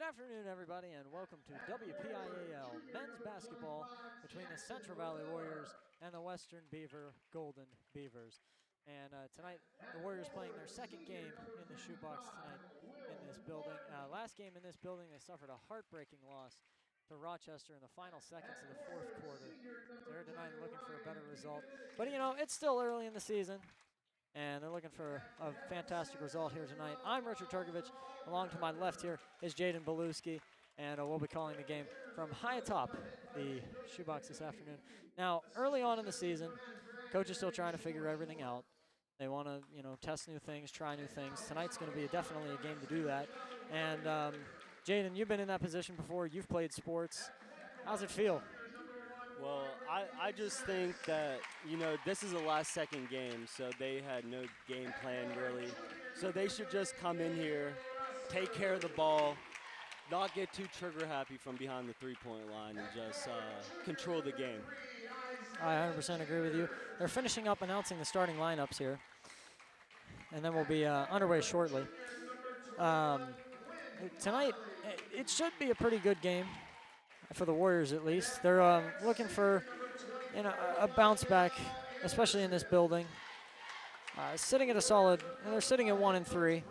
Good afternoon, everybody, and welcome to WPIAL men's basketball between the Central Valley Warriors and the Western Beaver Golden Beavers. And tonight, the Warriors playing their second game in the shoebox tonight in this building. Last game in this building, they suffered a heartbreaking loss to Rochester in the final seconds of the fourth quarter. So they're tonight looking for a better result. But, you know, it's still early in the season, and they're looking for a fantastic result here tonight. I'm Richard Turkovich. Along to my left here is Jaden Beluski, and we'll be calling the game from high atop the shoebox this afternoon. Now, early on in the season, coach is still trying to figure everything out. They want to, test new things, try new things. Tonight's going to be definitely a game to do that. And Jaden, you've been in that position before. You've played sports. How's it feel? Well, I just think that, this is a last-second game, so they had no game plan, really. So they should just come in here, take care of the ball, not get too trigger-happy from behind the three-point line, and just control the game. I 100% agree with you. They're finishing up announcing the starting lineups here, and then we'll be underway shortly. Tonight, it should be a pretty good game. For the Warriors, at least. They're looking for a bounce back, especially in this building. Sitting at a solid, they're sitting at 1-3.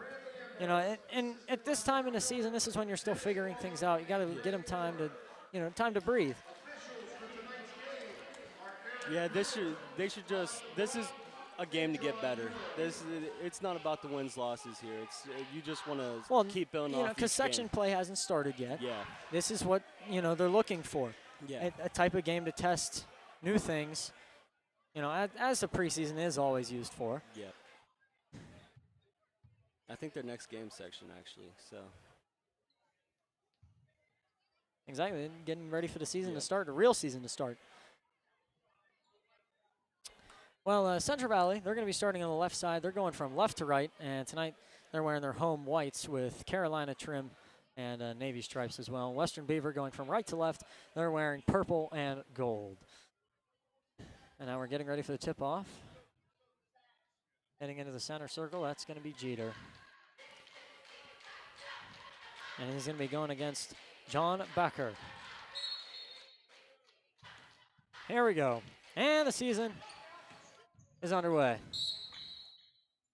And at this time in the season, this is when you're still figuring things out. You got to get them time to breathe. Yeah, this is a game to get better. It's not about the wins losses here. You just want to keep building off. Because section play hasn't started yet. Yeah. This is what they're looking for. Yeah. A type of game to test new things. As the preseason is always used for. Yeah. I think their next game section actually. So. Exactly. Getting ready for the season to start, the real season to start. Well, Central Valley, they're going to be starting on the left side. They're going from left to right, and tonight they're wearing their home whites with Carolina trim and navy stripes as well. Western Beaver going from right to left. They're wearing purple and gold. And now we're getting ready for the tip-off. Heading into the center circle, that's going to be Jeter. And he's going to be going against John Becker. Here we go. And the season is underway,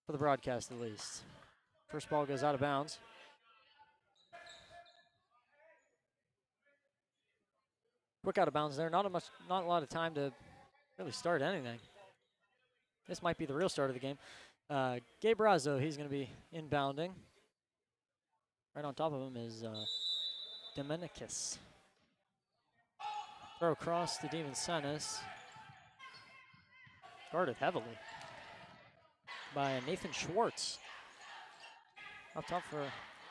for the broadcast at least. First ball goes out of bounds. Quick out of bounds there. Not a lot of time to really start anything. This might be the real start of the game. Gabe Razzo, he's going to be inbounding. Right on top of him is Dominicus. Throw across to Devensenis. Guarded heavily by Nathan Schwartz. Up top for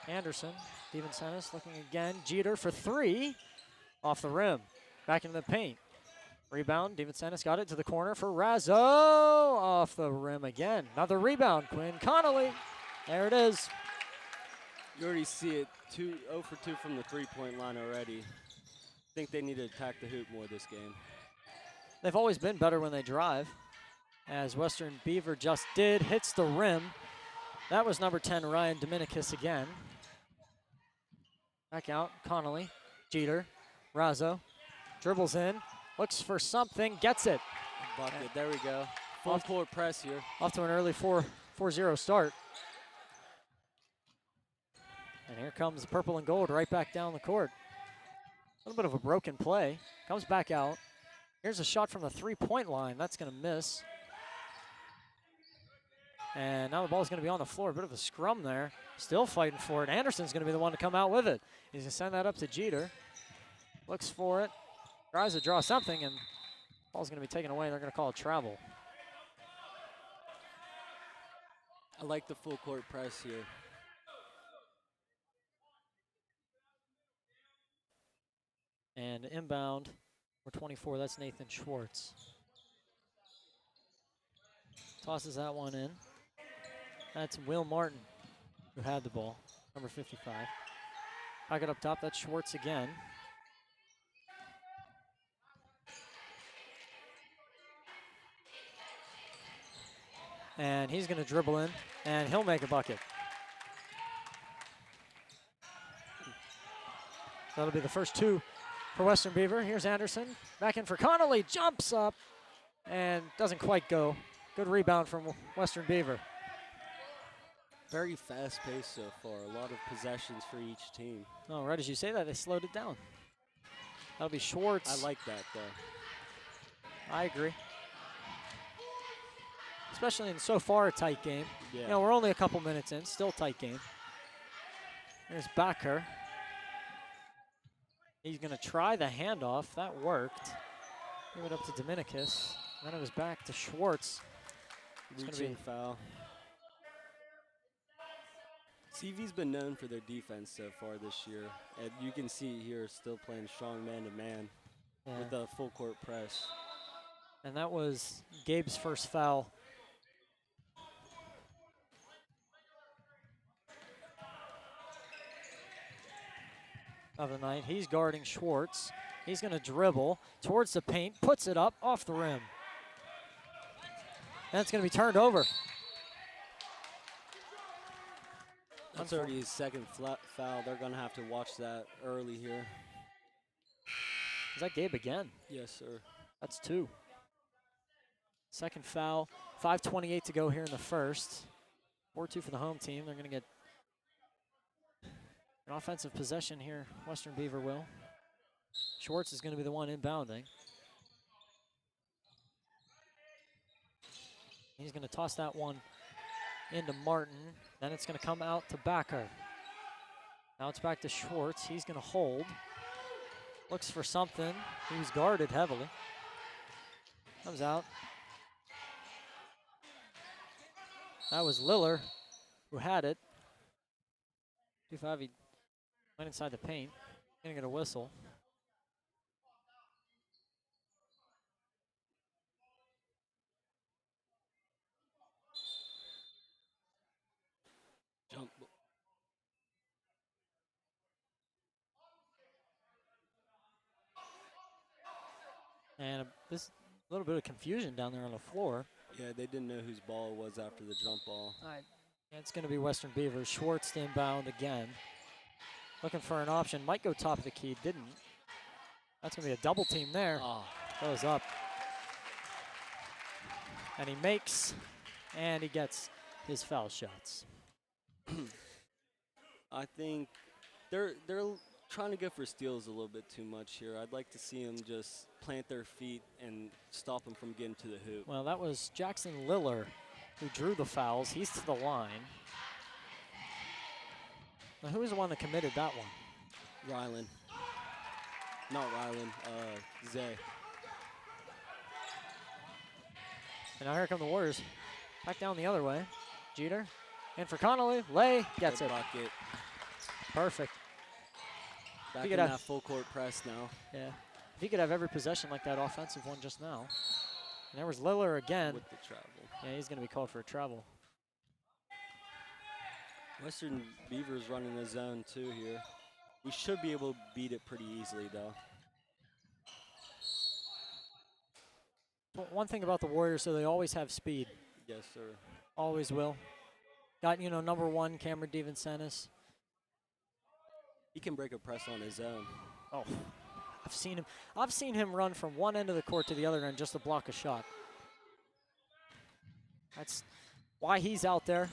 Anderson. Devensenis looking again. Jeter for three. Off the rim. Back into the paint. Rebound. Devensenis got it to the corner for Razzo. Off the rim again. Another rebound. Quinn Connolly. There it is. You already see it. 0 for 2 from the three-point line already. I think they need to attack the hoop more this game. They've always been better when they drive. As Western Beaver just did, hits the rim. That was number 10, Ryan Dominicus again. Back out, Connolly, Jeter, Razzo, dribbles in, looks for something, gets it. Bucket, there we go. Full court press here. Off to an early 4-0 start. And here comes the purple and gold right back down the court. A little bit of a broken play, comes back out. Here's a shot from the three-point line, that's gonna miss. And now the ball's going to be on the floor. A bit of a scrum there. Still fighting for it. Anderson's going to be the one to come out with it. He's going to send that up to Jeter. Looks for it. Tries to draw something, and the ball's going to be taken away. They're going to call it travel. I like the full court press here. And inbound for 24. That's Nathan Schwartz. Tosses that one in. That's Will Martin who had the ball, number 55. Pocket up top, that's Schwartz again. And he's going to dribble in, and he'll make a bucket. That'll be the first 2 for Western Beaver. Here's Anderson. Back in for Connolly. Jumps up and doesn't quite go. Good rebound from Western Beaver. Very fast pace so far. A lot of possessions for each team. Oh, right as you say that, they slowed it down. That'll be Schwartz. I like that, though. I agree. Especially in so far a tight game. Yeah. You know, we're only a couple minutes in, still tight game. There's Backer. He's going to try the handoff. That worked. Give it up to Dominicus. Then it was back to Schwartz. It's going to be foul. CV's been known for their defense so far this year. And you can see here still playing strong man-to-man with a full court press. And that was Gabe's first foul. Of the night. He's guarding Schwartz. He's going to dribble towards the paint, puts it up off the rim. And it's going to be turned over. That's already his second foul. They're going to have to watch that early here. Is that Gabe again? Yes, sir. That's 2. Second foul. 5:28 to go here in the first. 4-2 for the home team. They're going to get an offensive possession here. Western Beaver will. Schwartz is going to be the one inbounding. He's going to toss that one into Martin. Then it's going to come out to Backer. Now it's back to Schwartz. He's going to hold. Looks for something. He was guarded heavily. Comes out. That was Liller who had it. 2-5, he went inside the paint. Gonna get a whistle. Jump. And this little bit of confusion down there on the floor. Yeah, they didn't know whose ball it was after the jump ball. It's going to be Western Beaver. Schwartz to inbound again. Looking for an option. Might go top of the key. Didn't. That's going to be a double team there. Goes up. And he makes, and he gets his foul shots. I think they're trying to go for steals a little bit too much here. I'd like to see them just plant their feet and stop them from getting to the hoop. Well, that was Jackson Liller who drew the fouls. He's to the line. Now, who was the one that committed that one? Ryland. Not Ryland, Zay. And now here come the Warriors. Back down the other way. Jeter. In for Connolly. Lay. Gets it. Bucket. Perfect. Back in that full court press now. Yeah. If he could have every possession like that offensive one just now. And there was Liller again. With the travel. Yeah, he's going to be called for a travel. Western Beaver's running the zone too here. We should be able to beat it pretty easily though. Well, one thing about the Warriors, so they always have speed. Yes, sir. Always will. Got, you know, number 1, Cameron DeVincentis. He can break a press on his own. Oh, I've seen him run from one end of the court to the other end just to block a shot. That's why he's out there.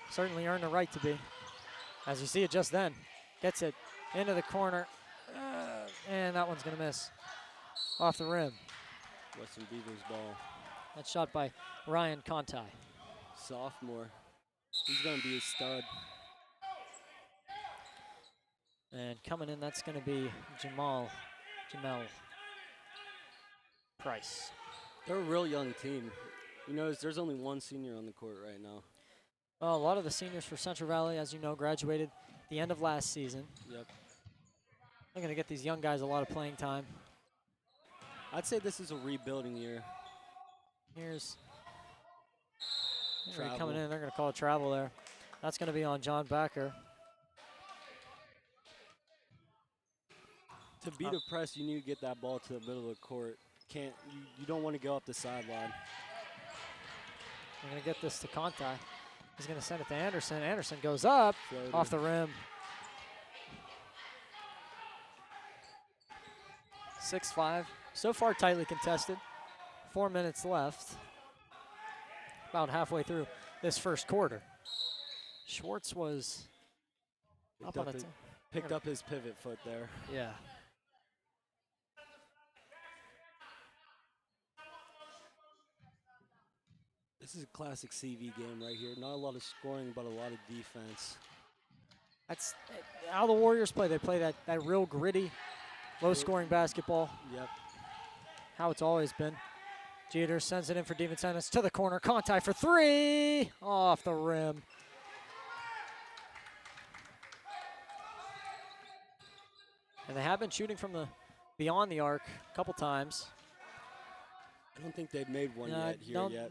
Certainly earned the right to be. As you see it just then. Gets it into the corner. And that one's going to miss. Off the rim. Western Beaver's ball. That's shot by Ryan Conti. Sophomore. He's going to be a stud. And coming in, that's going to be Jamel Price. They're a real young team. You know, there's only one senior on the court right now. Well, a lot of the seniors for Central Valley, as you know, graduated the end of last season. Yep. They're going to get these young guys a lot of playing time. I'd say this is a rebuilding year. Here's travel. Coming in. They're going to call a travel there. That's going to be on John Backer. To beat a press, you need to get that ball to the middle of the court. You don't want to go up the sideline. They're going to get this to Conti. He's going to send it to Anderson. Anderson goes up off the rim. 6-5. So far tightly contested. 4 minutes left. About halfway through this first quarter. Schwartz was picked up his pivot foot there. Yeah. This is a classic CV game right here. Not a lot of scoring, but a lot of defense. That's how the Warriors play. They play that real gritty, low-scoring basketball. Yep. How it's always been. Jeter sends it in for DiVincentis to the corner. Conti for three. Off the rim. And they have been shooting from the beyond the arc a couple times. I don't think they've made one yet.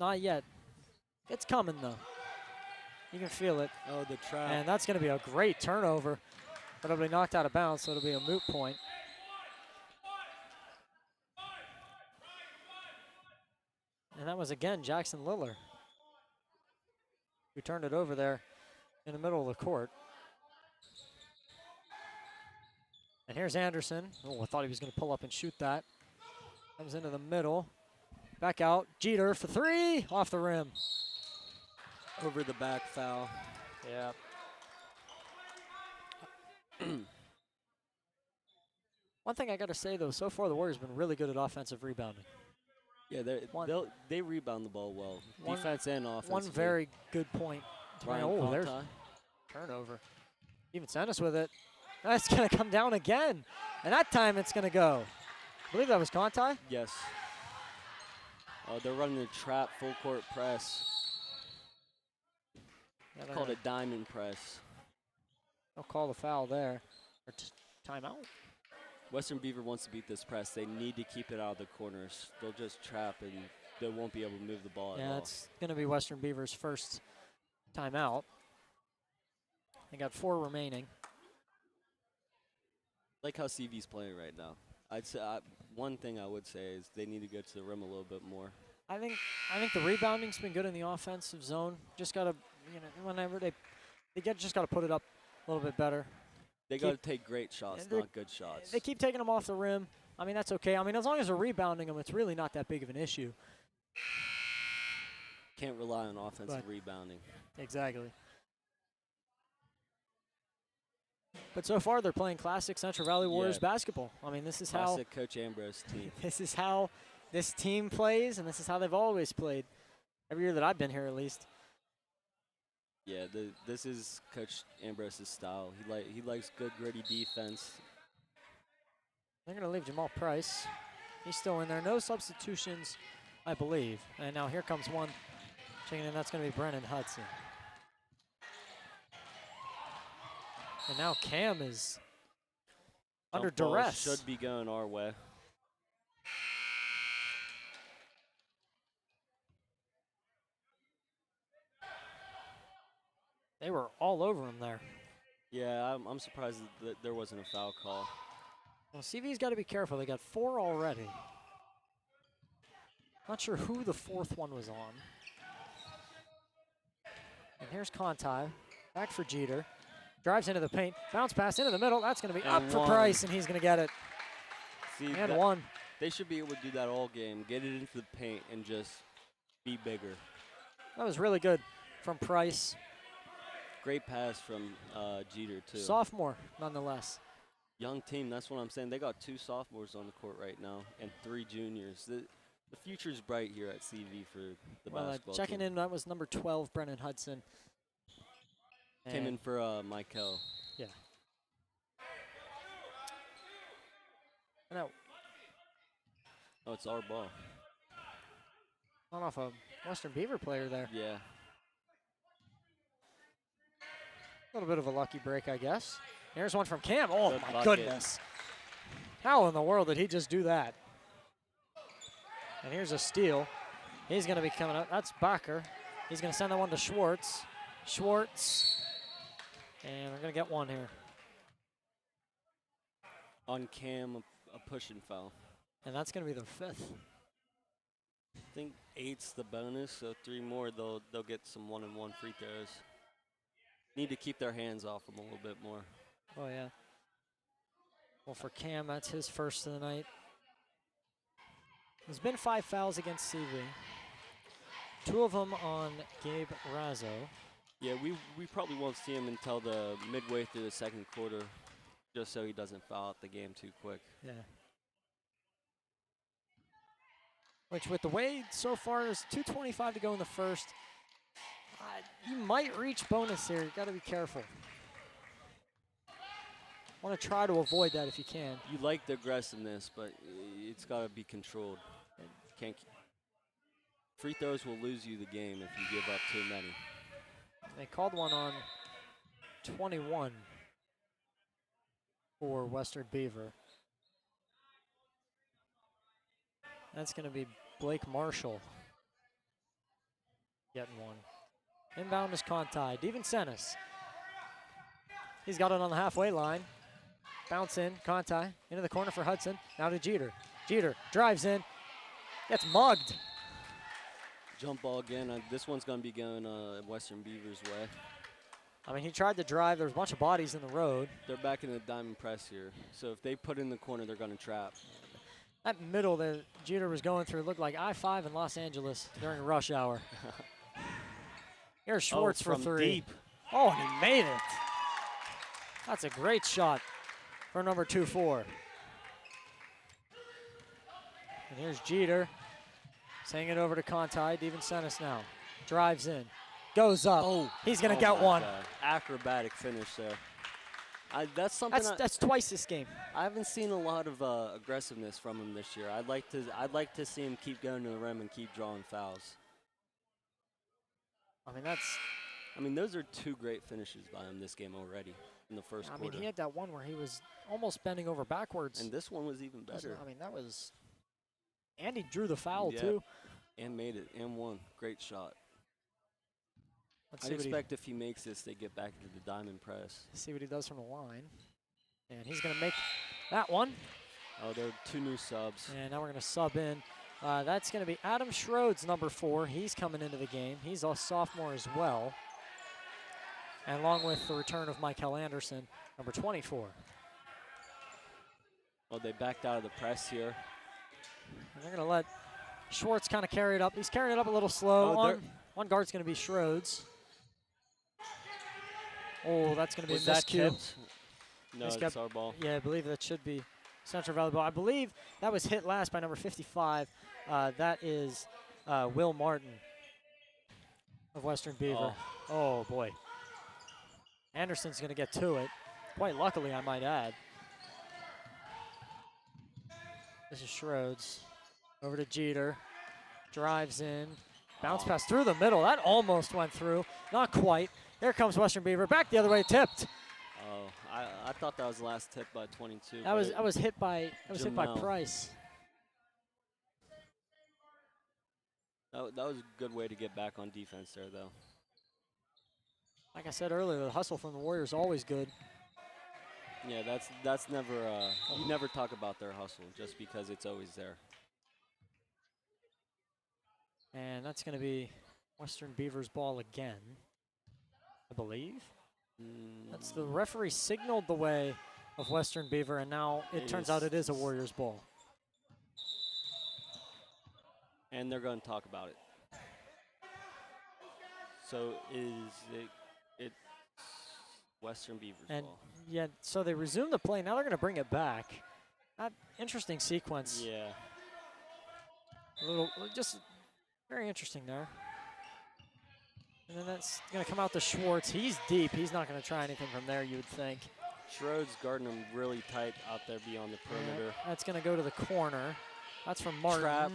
Not yet. It's coming, though. You can feel it. Oh, the trap. And that's going to be a great turnover. But it'll be knocked out of bounds, so it'll be a moot point. And that was, again, Jackson Liller, who turned it over there in the middle of the court. And here's Anderson. Oh, I thought he was going to pull up and shoot that. Comes into the middle. Back out. Jeter for three. Off the rim. Over the back foul. Yeah. One thing I got to say, though, so far the Warriors have been really good at offensive rebounding. Yeah, they rebound the ball well. Defense and offense. One very good point. Oh, there's turnover. Even sent us with it. That's going to come down again. And that time it's going to go. I believe that was Conti? Yes. Oh, they're running a trap full court press. It's called a diamond press. They'll call the foul there. Or timeout. Western Beaver wants to beat this press. They need to keep it out of the corners. They'll just trap and they won't be able to move the ball at all. Yeah, it's going to be Western Beaver's first timeout. They got 4 remaining. Like how CV's playing right now. I'd say one thing I would say is they need to get to the rim a little bit more. I think the rebounding's been good in the offensive zone. Just got to, whenever they just got to put it up a little bit better. They got to take great shots, not good shots. They keep taking them off the rim. I mean, that's okay. I mean, as long as they're rebounding them, it's really not that big of an issue. Can't rely on offensive rebounding. Exactly. But so far, they're playing classic Central Valley Warriors basketball. I mean, this is classic Coach Ambrose team. This is how this team plays, and this is how they've always played. Every year that I've been here, at least. Yeah, this is Coach Ambrose's style. He likes good, gritty defense. They're going to leave Jamal Price. He's still in there. No substitutions, I believe. And now here comes one. Checking in, that's going to be Brennan Hudson. And now Cam is under duress. Should be going our way. They were all over him there. Yeah, I'm surprised that there wasn't a foul call. Well, CV's got to be careful. They got 4 already. Not sure who the 4th one was on. And here's Conti. Back for Jeter. Drives into the paint. Bounce pass into the middle. That's going to be up for Price, and he's going to get it. See, and one. They should be able to do that all game. Get it into the paint and just be bigger. That was really good from Price. Great pass from Jeter, too. Sophomore, nonetheless. Young team, that's what I'm saying. They got 2 sophomores on the court right now and 3 juniors. The future's bright here at CV for the basketball checking team. in, that was number 12, Brennan Hudson. Came in for Michael. Yeah. No. Oh, it's our ball. Not off a Western Beaver player there. Yeah. A little bit of a lucky break, I guess. Here's one from Cam. Oh, Good my bucket. goodness. How in the world did he just do that? And here's a steal. He's going to be coming up. That's Bacher. He's going to send that one to Schwartz. Schwartz. And we're going to get one here. On Cam, a pushing foul. And that's going to be their 5th. I think 8's the bonus, so 3 more, they'll get some 1-and-1 free throws. Need to keep their hands off them a little bit more. Oh, yeah. Well, for Cam, that's his first of the night. There's been 5 fouls against CV. 2 of them on Gabe Razzo. Yeah, we probably won't see him until the midway through the second quarter, just so he doesn't foul out the game too quick. Yeah. Which, with the way so far, there's 2:25 to go in the first. You might reach bonus here. You got to be careful. Want to try to avoid that if you can. You like the aggressiveness, but it's got to be controlled. Can't. Free throws will lose you the game if you give up too many. They called one on 21 for Western Beaver. That's going to be Blake Marshall getting one. Inbound is Conti. DeVincentis. He's got it on the halfway line. Bounce in, Conti, into the corner for Hudson. Now to Jeter. Jeter drives in, gets mugged. Jump ball again. This one's going to be going Western Beaver's way. I mean, he tried to drive. There's a bunch of bodies in the road. They're back in the diamond press here. So if they put in the corner, they're going to trap. That middle that Jeter was going through looked like I-5 in Los Angeles during rush hour. Here's Schwartz for from 3. Deep. Oh, and he made it. That's a great shot for number 2-4. And here's Jeter. Saying it over to Conti. DeVincentis now. Drives in. Goes up. Oh, he's going to get one. God. Acrobatic finish there. That's something. That's twice this game. I haven't seen a lot of aggressiveness from him this year. I'd like to see him keep going to the rim and keep drawing fouls. I mean, those are 2 great finishes by him this game already in the first quarter. I mean, he had that one where he was almost bending over backwards. And this one was even better. I mean, that was. And he drew the foul too. And made it and won. Great shot. Let's I see expect if he makes this, they get back into the diamond press. See what he does from the line. And he's going to make that one. Oh, there are 2 new subs. And now we're going to sub in. That's going to be Adam Schroeds, number 4. He's coming into the game. He's a sophomore as well. And along with the return of Michael Anderson, number 24. Oh, they backed out of the press here. And they're going to let Schwartz kind of carry it up. He's carrying it up a little slow. Oh, One guard's going to be Schroeds. Oh, that's going to be Was a that miscue. tipped? No, it's our ball. Yeah, I believe that should be Central Valley ball. I believe that was hit last by number 55. That is Will Martin of Western Beaver. Oh, boy. Anderson's going to get to it. Quite luckily, I might add. This is Schroeds. Over to Jeter. Drives in. Bounce pass through the middle. That almost went through. Not quite. Here comes Western Beaver. Back the other way, tipped. Oh, I thought that was the last tip by 22. That was hit by Price. That was a good way to get back on defense there, though. Like I said earlier, the hustle from the Warriors is always good. Yeah, that's never. You never talk about their hustle just because it's always there. And that's going to be Western Beaver's ball again, I believe. That's the referee signaled the way of Western Beaver, and now it turns out it is a Warriors ball. And they're going to talk about it. So it's Western Beaver's ball. Yeah, so they resume the play. Now they're going to bring it back. Interesting sequence. Yeah. Just very interesting there. And then that's going to come out to Schwartz. He's deep. He's not going to try anything from there, you would think. Schroeds guarding him really tight out there beyond the perimeter. That's going to go to the corner. That's from Martin. Trap.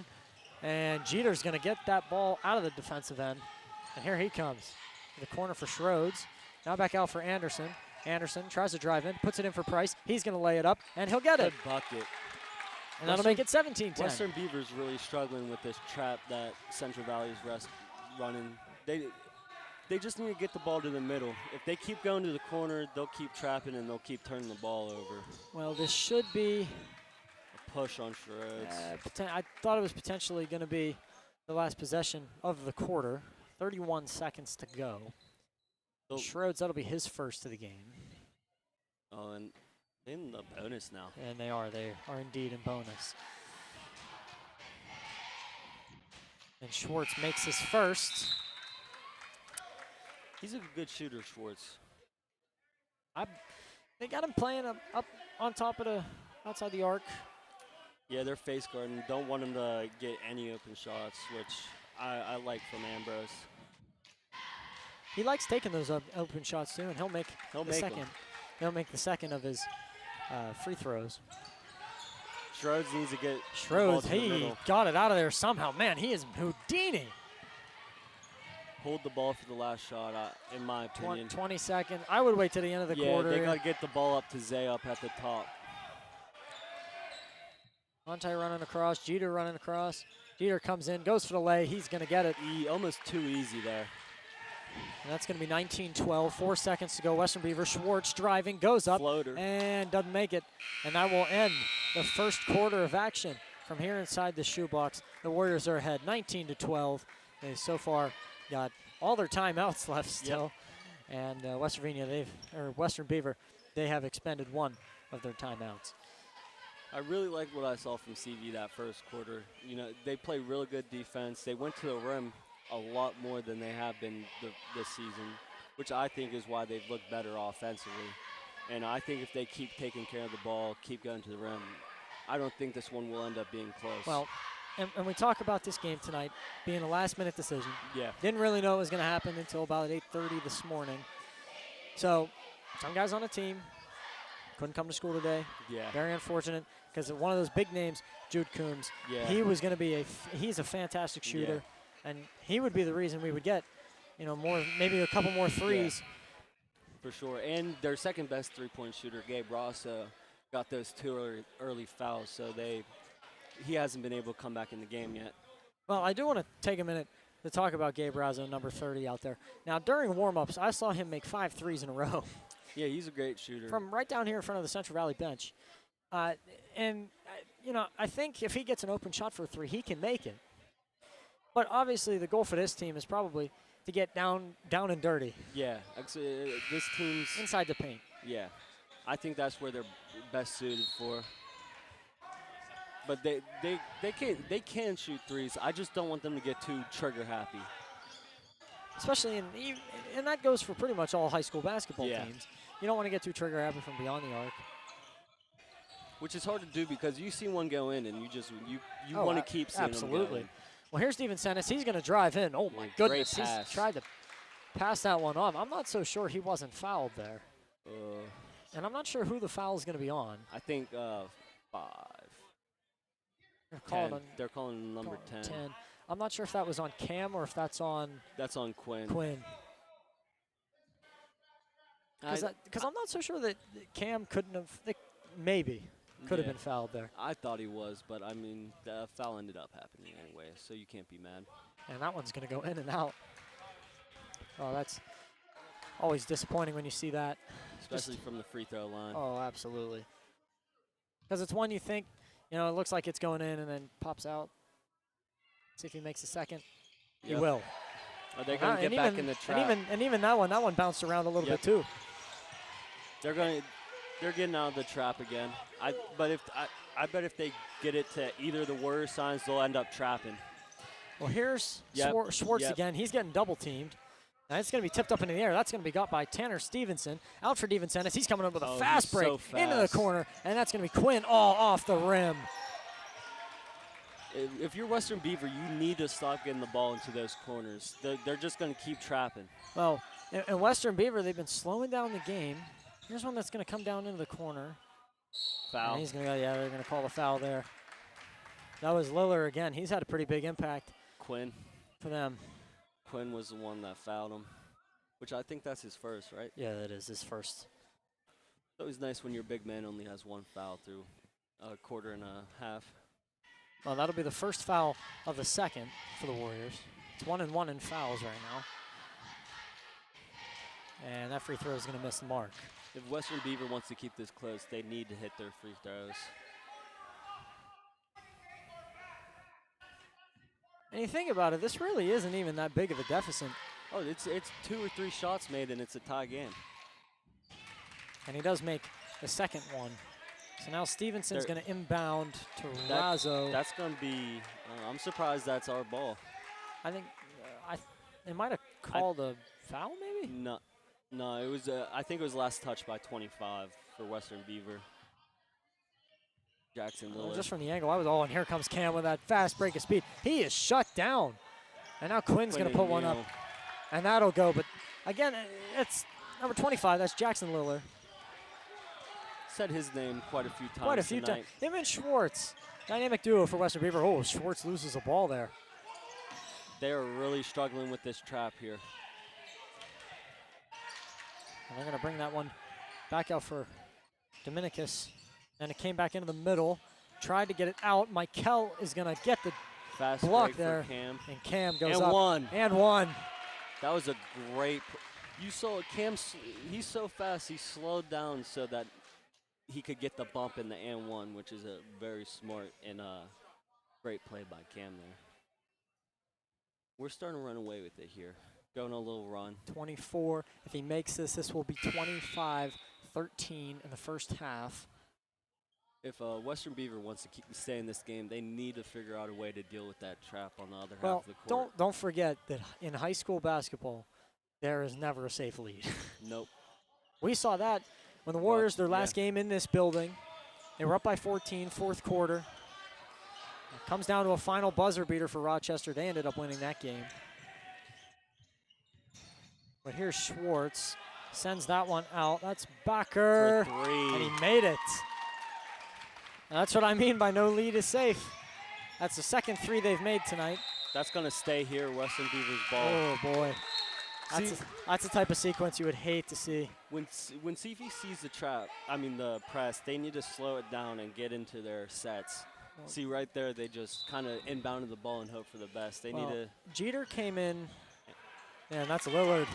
And Jeter's going to get that ball out of the defensive end. And here he comes. To the corner for Schroeds. Now back out for Anderson. Anderson tries to drive in, puts it in for Price. He's going to lay it up, and he'll get it. Good bucket. And that'll make it 17-10. Western Beaver's really struggling with this trap that Central Valley's running. They just need to get the ball to the middle. If they keep going to the corner, they'll keep trapping and they'll keep turning the ball over. Well, this should be a push on Schroeds. I thought it was potentially going to be the last possession of the quarter. 31 seconds to go. Schroeds, that'll be his first of the game. Oh, and in the bonus now. And they are indeed in bonus. And Schwartz makes his first. He's a good shooter, Schwartz. They got him playing up on top of the outside the arc. Yeah, they're face guarding. Don't want him to get any open shots, which I like from Ambrose. He likes taking those open shots too, and he'll make the second. He'll make the second of his free throws. Schroeds needs to get Schroeds, he got it out of there somehow. Man, he is Houdini. Hold the ball for the last shot, in my opinion. 20 seconds. I would wait to the end of the quarter. Yeah, they got to get the ball up to Zay up at the top. Monte running across, Jeter running across. Jeter comes in, goes for the lay. He's going to get it. Almost too easy there. And that's going to be 19-12. 4 seconds to go. Western Beaver. Schwartz driving, goes up, Floater. And doesn't make it. And that will end the first quarter of action from here inside the shoebox. The Warriors are ahead, 19-12. They so far got all their timeouts left still. Yep. And Western Beaver, they have expended one of their timeouts. I really like what I saw from CV that first quarter. You know, they play really good defense. They went to the rim a lot more than they have been this season, which I think is why they've looked better offensively. And I think if they keep taking care of the ball, keep going to the rim, I don't think this one will end up being close. Well, and we talk about this game tonight being a last-minute decision. Yeah. Didn't really know it was going to happen until about 8:30 this morning. So some guys on the team couldn't come to school today. Yeah. Very unfortunate because one of those big names, Jude Coombs, yeah. he was going to be he's a fantastic shooter, and he would be the reason we would get, maybe a couple more threes. Yeah. For sure. And their second best three-point shooter, Gabe Rosso, got those two early fouls, so he hasn't been able to come back in the game yet. Well, I do want to take a minute to talk about Gabe Rosso, number 30 out there. Now, during warm-ups, I saw him make 5 threes in a row. Yeah, he's a great shooter. From right down here in front of the Central Valley bench. I think if he gets an open shot for a 3, he can make it. But obviously the goal for this team is probably to get down and dirty. Yeah, actually, this team's inside the paint. Yeah, I think that's where they're best suited for. But they can shoot threes. I just don't want them to get too trigger happy. Especially and that goes for pretty much all high school basketball teams. You don't want to get too trigger happy from beyond the arc. Which is hard to do because you see one go in and you want to keep seeing them go in. Well, here's Steven Sennis. He's going to drive in. Oh, my goodness. He's tried to pass that one off. I'm not so sure he wasn't fouled there. And I'm not sure who the foul is going to be on. I think 5. They're calling number 10. I'm not sure if that was on Cam or if that's on... That's on Quinn. Because I'm not so sure that Cam couldn't have... Maybe could have been fouled there. I thought he was, but, I mean, the foul ended up happening anyway, so you can't be mad. And that one's going to go in and out. Oh, that's always disappointing when you see that. Especially from the free throw line. Oh, absolutely. Because it's one you think, it looks like it's going in and then pops out. See if he makes a second. He will. Are they going to get back in the trap? And even that one bounced around a little bit too. They're getting out of the trap again. I bet if they get it to either of the Warrior signs, they'll end up trapping. Well, here's Schwartz again. He's getting double teamed. Now it's going to be tipped up into the air. That's going to be got by Tanner Stevenson. Out for Stevenson as he's coming up with a fast break into the corner, and that's going to be Quinn all off the rim. If you're Western Beaver, you need to stop getting the ball into those corners. They're just going to keep trapping. Well, in Western Beaver, they've been slowing down the game. Here's one that's going to come down into the corner. Foul. And he's going to they're going to call the foul there. That was Lillard again. He's had a pretty big impact. Quinn. For them. Quinn was the one that fouled him, which I think that's his first, right? Yeah, that is his first. It's always nice when your big man only has one foul through a quarter and a half. Well, that'll be the first foul of the second for the Warriors. It's 1-1 in fouls right now. And that free throw is going to miss the mark. If Western Beaver wants to keep this close, they need to hit their free throws. And you think about it, this really isn't even that big of a deficit. Oh, it's 2 or 3 shots made, and it's a tie game. And he does make the second one. So now Stevenson's going to inbound to Razzo. That's going to be, I'm surprised that's our ball. I think they might have called a foul, maybe? No, it was. I think it was last touch by 25 for Western Beaver. Jackson Lillard. Just from the angle I was, and here comes Cam with that fast break of speed. He is shut down. And now Quinn's going to put one up. And that'll go. But again, it's number 25. That's Jackson Lillard. Said his name quite a few times. Quite a few times. Him and Schwartz. Dynamic duo for Western Beaver. Oh, Schwartz loses a ball there. They're really struggling with this trap here. And they're going to bring that one back out for Dominicus. And it came back into the middle. Tried to get it out. Michael is going to get the fast block break there. for Cam. And Cam goes and up. One. And one. That was a great. You saw Cam. He's so fast. He slowed down so that he could get the bump in the and one, which is a very smart and great play by Cam there. We're starting to run away with it here. Going a little run. 24. If he makes this, this will be 25-13 in the first half. If Western Beaver wants to stay in this game, they need to figure out a way to deal with that trap on the other half of the court. Don't forget that in high school basketball, there is never a safe lead. Nope. We saw that when the Warriors, their last game in this building, they were up by 14, fourth quarter. It comes down to a final buzzer beater for Rochester. They ended up winning that game. But here's Schwartz. Sends that one out. That's Bakker. For three. And he made it. And that's what I mean by no lead is safe. That's the second three they've made tonight. That's going to stay here, Western Beaver's ball. Oh, boy. That's the type of sequence you would hate to see. When CV sees the press, they need to slow it down and get into their sets. See, right there, they just kind of inbounded the ball and hope for the best. They need to. Jeter came in, and that's Lillard.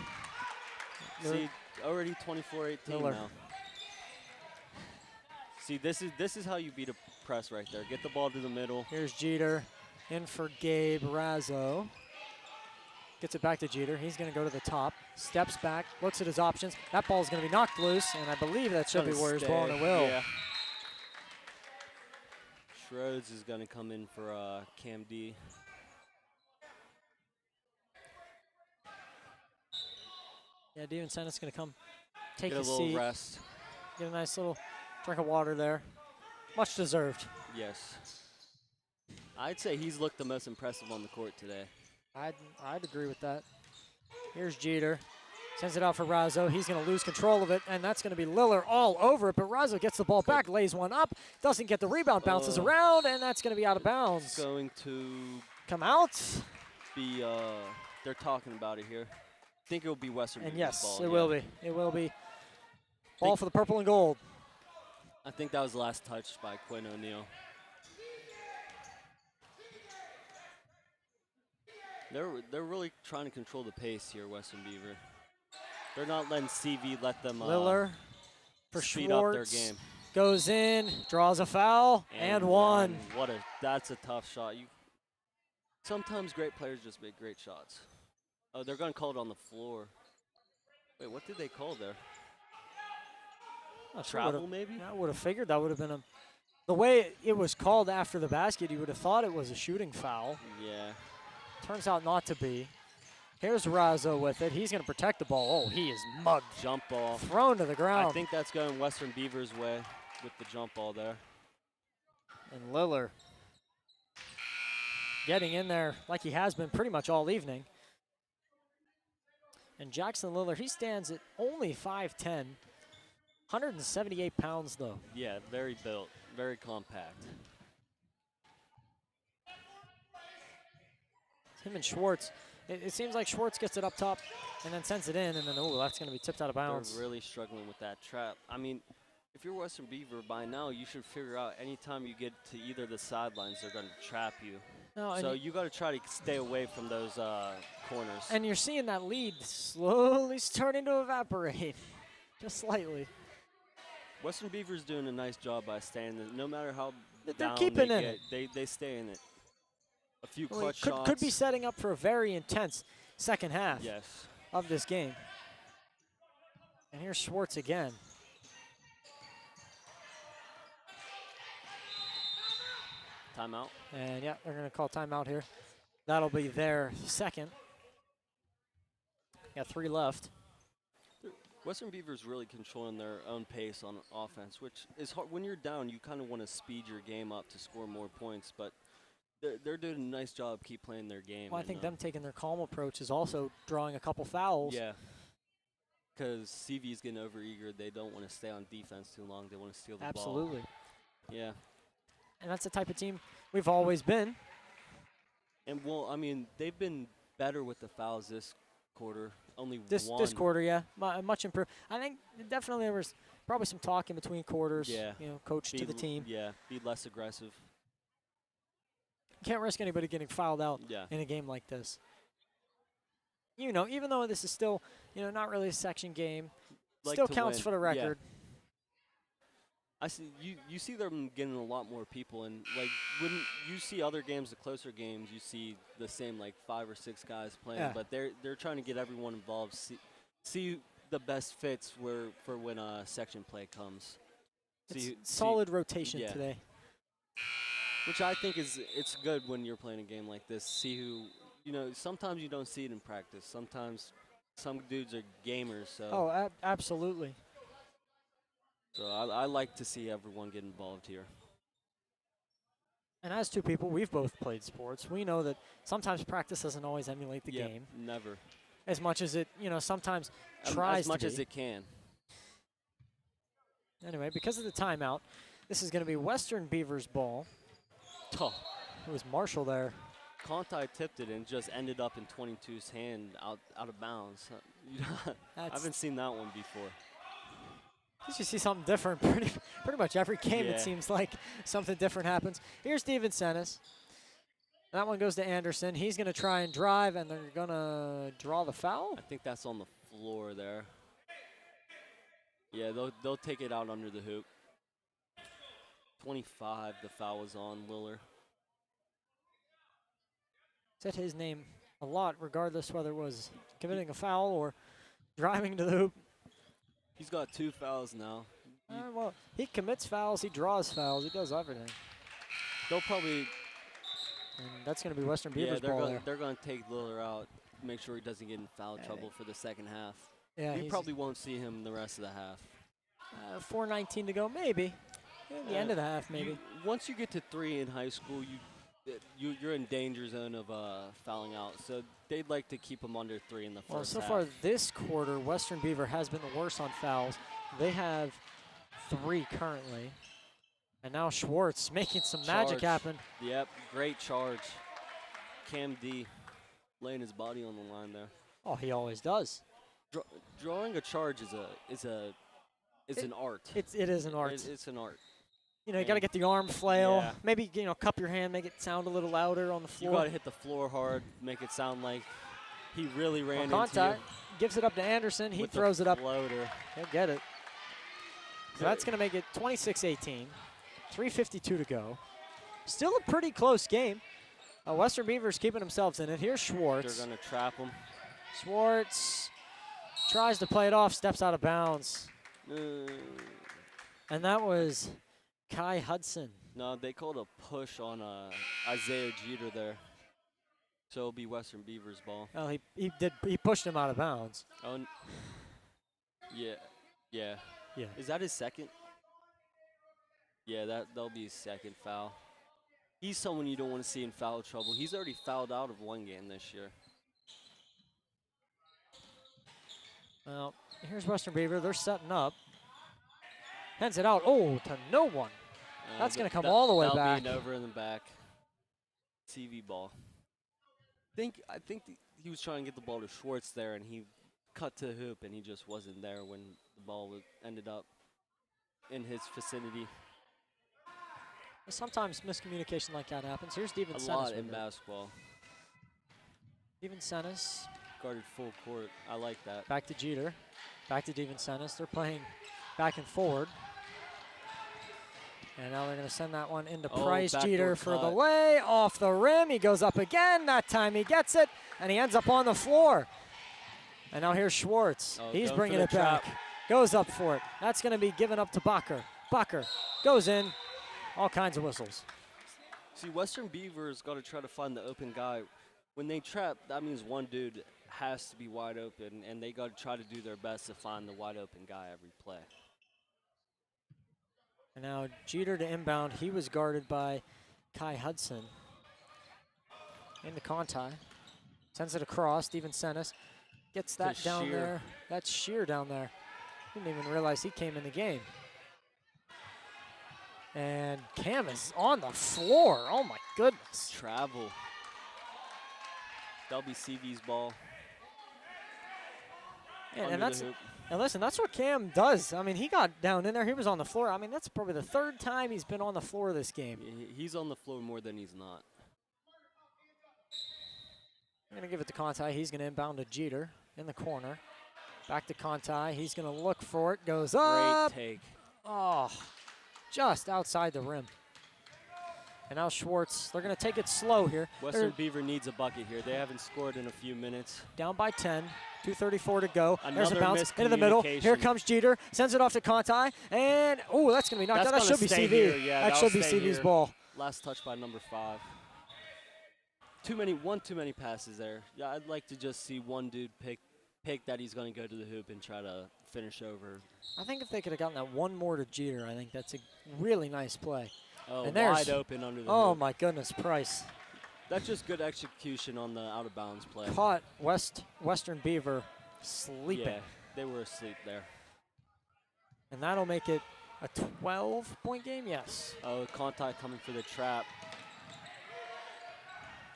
See, already 24-18 now. See, this is how you beat a press right there. Get the ball to the middle. Here's Jeter in for Gabe Razzo. Gets it back to Jeter. He's going to go to the top. Steps back, looks at his options. That ball is going to be knocked loose, and I believe that should be Warriors ball, and it will. Yeah. Schroeds is going to come in for Cam D. Yeah, DiVincenzo's going to come take Get his a little seat. rest. Get a nice little drink of water there. Much deserved. Yes. I'd say he's looked the most impressive on the court today. I'd agree with that. Here's Jeter. Sends it out for Razzo. He's going to lose control of it, and that's going to be Lillard all over it. But Razzo gets the ball back, lays one up, doesn't get the rebound, bounces around, and that's going to be out of bounds. It's going to come out. They're talking about it here. I think it will be Western Beaver's yes, ball. It will be. It will be. Ball for the purple and gold. I think that was the last touch by Quinn O'Neal. They're really trying to control the pace here, Western Beaver. They're not letting CV let them Lillard for speed Schwartz. up their game. Goes in, draws a foul, and one. That's a tough shot. Sometimes great players just make great shots. Oh, they're going to call it on the floor. Wait, what did they call there? Travel, maybe? I would have figured that would have been the way it was called after the basket, you would have thought it was a shooting foul. Yeah. Turns out not to be. Here's Razzo with it. He's going to protect the ball. Oh, he is mugged. Jump ball. Thrown to the ground. I think that's going Western Beaver's way with the jump ball there. And Lillard getting in there like he has been pretty much all evening. And Jackson Lillard, he stands at only 5'10", 178 pounds though. Yeah, very built, very compact. Him and Schwartz. It seems like Schwartz gets it up top and then sends it in, and then, oh, that's going to be tipped out of bounds. They're really struggling with that trap. I mean, if you're Western Beaver by now, you should figure out anytime you get to either the sidelines, they're going to trap you. No, so you got to try to stay away from those corners. And you're seeing that lead slowly starting to evaporate, just slightly. Western Beaver's doing a nice job by staying in. No matter how they're down keeping they in get, they stay in it. A few well, clutch shots. Could be setting up for a very intense second half yes. of this game. And here's Schwartz again. Timeout. And yeah, they're going to call timeout here. That'll be their second. Got 3 left. Western Beaver's really controlling their own pace on offense, which is hard. When you're down, you kind of want to speed your game up to score more points, but they're doing a nice job keep playing their game. Well, I think them taking their calm approach is also drawing a couple fouls. Yeah, because CV's getting overeager. They don't want to stay on defense too long. They want to steal the ball. Absolutely. Yeah. And that's the type of team we've always been. And, well, I mean, they've been better with the fouls this quarter. Only this one. This quarter, yeah, much improved. I think definitely there was probably some talk in between quarters. Yeah. You know, coach to the team. Yeah, be less aggressive. Can't risk anybody getting fouled out in a game like this. You know, even though this is still, you know, not really a section game, still counts for the record. Yeah. I see you see them getting a lot more people, and like when you see other games, the closer games, you see the same like 5 or 6 guys playing, but they're trying to get everyone involved. See the best fits for when section play comes. Solid rotation today. Which I think it's good when you're playing a game like this. See who, you know, sometimes you don't see it in practice. Sometimes some dudes are gamers. So absolutely. So I like to see everyone get involved here. And as two people, we've both played sports. We know that sometimes practice doesn't always emulate the game. Never. As much as it, you know, sometimes tries as much to as it can. Anyway, because of the timeout, this is going to be Western Beaver's ball. Oh. It was Marshall there. Conti tipped it and just ended up in 22's hand out of bounds. I haven't seen that one before. You see something different pretty much every game. It seems like something different happens. Here's Steven Sennis. That one goes to Anderson. He's going to try and drive, and they're going to draw the foul. I think that's on the floor there. Yeah, they'll take it out under the hoop. 25, the foul was on Liller. Said his name a lot, regardless whether it was committing a foul or driving to the hoop. He's got 2 fouls now. Well, he commits fouls, he draws fouls, he does everything. They'll probably... And that's going to be Western Beaver's ball there. They're going to take Liller out, make sure he doesn't get in foul trouble for the second half. Yeah, we probably won't see him the rest of the half. 4:19 to go, maybe. At the end of the half, maybe. Once you get to 3 in high school, you're in danger zone of fouling out. So they'd like to keep them under 3 in the first half. Well, so far this quarter, Western Beaver has been the worst on fouls. They have 3 currently. And now Schwartz making some magic happen. Yep, great charge. Cam D laying his body on the line there. Oh, he always does. Drawing a charge is an art. It is an art. It's an art. You know, you got to get the arm flail. Yeah. Maybe, you know, cup your hand, make it sound a little louder on the floor. You got to hit the floor hard, make it sound like he really ran into contact. Gives it up to Anderson. He throws it up. Floater. He'll get it. So that's going to make it 26-18. 3:52 to go. Still a pretty close game. Western Beavers keeping themselves in it. Here's Schwartz. They're going to trap him. Schwartz tries to play it off, steps out of bounds. And that was Kai Hudson. No, they called a push on Isaiah Jeter there. So it'll be Western Beavers' ball. Well, he pushed him out of bounds. Oh, yeah. Is that his second? Yeah, that'll be his second foul. He's someone you don't want to see in foul trouble. He's already fouled out of 1 game this year. Well, here's Western Beaver. They're setting up. Hands it out. Oh, to no one. That's going to come all the way back. That'll be an over in the back. TV ball. I think he was trying to get the ball to Schwartz there, and he cut to the hoop, and he just wasn't there when the ball ended up in his vicinity. Sometimes miscommunication like that happens. Here's Steven Sennis. A lot in basketball. Steven Sennis. Guarded full court. I like that. Back to Jeter. Back to Steven Sennis. They're playing back and forward. And now they're going to send that one into Price. Jeter for the lay. Off the rim. He goes up again. That time he gets it. And he ends up on the floor. And now here's Schwartz. He's bringing it back. Goes up for it. That's going to be given up to Bucker. Bucker goes in. All kinds of whistles. See, Western Beaver's got to try to find the open guy. When they trap, that means one dude has to be wide open, and they got to try to do their best to find the wide open guy every play. And now Jeter to inbound. He was guarded by Kai Hudson. Into Conti. Sends it across. Steven Senes gets that down Shear. there. That's Shear down there. Didn't even realize he came in the game. And Cam is on the floor. Oh my goodness. Travel. WCV's ball. And listen, that's what Cam does. I mean, he got down in there. He was on the floor. I mean, that's probably the third time he's been on the floor this game. He's on the floor more than he's not. I'm going to give it to Conti. He's going to inbound to Jeter in the corner. Back to Conti. He's going to look for it. Goes up. Great take. Oh, just outside the rim. And now Schwartz, they're going to take it slow here. Western Beaver needs a bucket here. They haven't scored in a few minutes. Down by 10, 2:34 to go. There's a Another bounce into the middle. Here comes Jeter, sends it off to Conti, and oh, that's going to be knocked out. That should be CV. Here. Yeah, that should be CV's ball. Last touch by number 5. Too many passes there. Yeah, I'd like to just see one dude pick that he's going to go to the hoop and try to finish over. I think if they could have gotten that one more to Jeter, I think that's a really nice play. Oh, and wide open under the oh hoop. my goodness, Price. That's just good execution on the out of bounds play. Caught Western Beaver sleeping. Yeah, they were asleep there. And that'll make it a 12-point game, yes. Oh, Conti coming for the trap.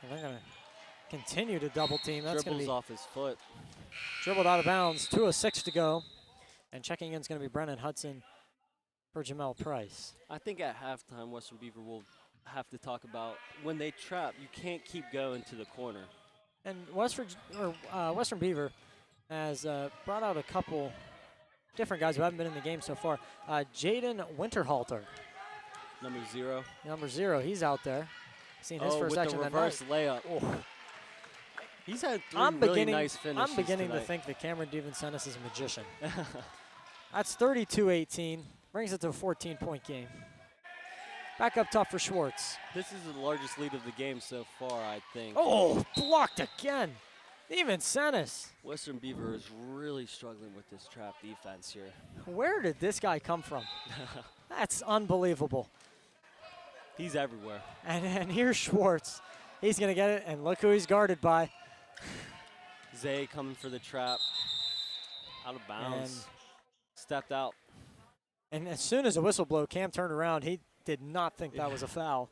And they're going to continue to double team. That's going to be off his foot. Dribbled out of bounds, 2:06 to go. And checking in is going to be Brennan Hudson for Jamel Price. I think at halftime, Western Beaver will have to talk about when they trap, you can't keep going to the corner. And Western Beaver has brought out a couple different guys who haven't been in the game so far. Jaden Winterhalter. Number 0, he's out there. Seen his first with action the reverse layup. Oh. He's had 3 really nice finishes. I'm beginning tonight. to think that Cameron Steven-Senes is a magician. That's 32-18. Brings it to a 14-point game. Back up top for Schwartz. This is the largest lead of the game so far, I think. Oh, blocked again. Even Senes. Western Beaver is really struggling with this trap defense here. Where did this guy come from? That's unbelievable. He's everywhere. And here's Schwartz. He's going to get it, and look who he's guarded by. Zay coming for the trap. Out of bounds. Stepped out. And as soon as the whistle blew, Cam turned around. He did not think that was a foul.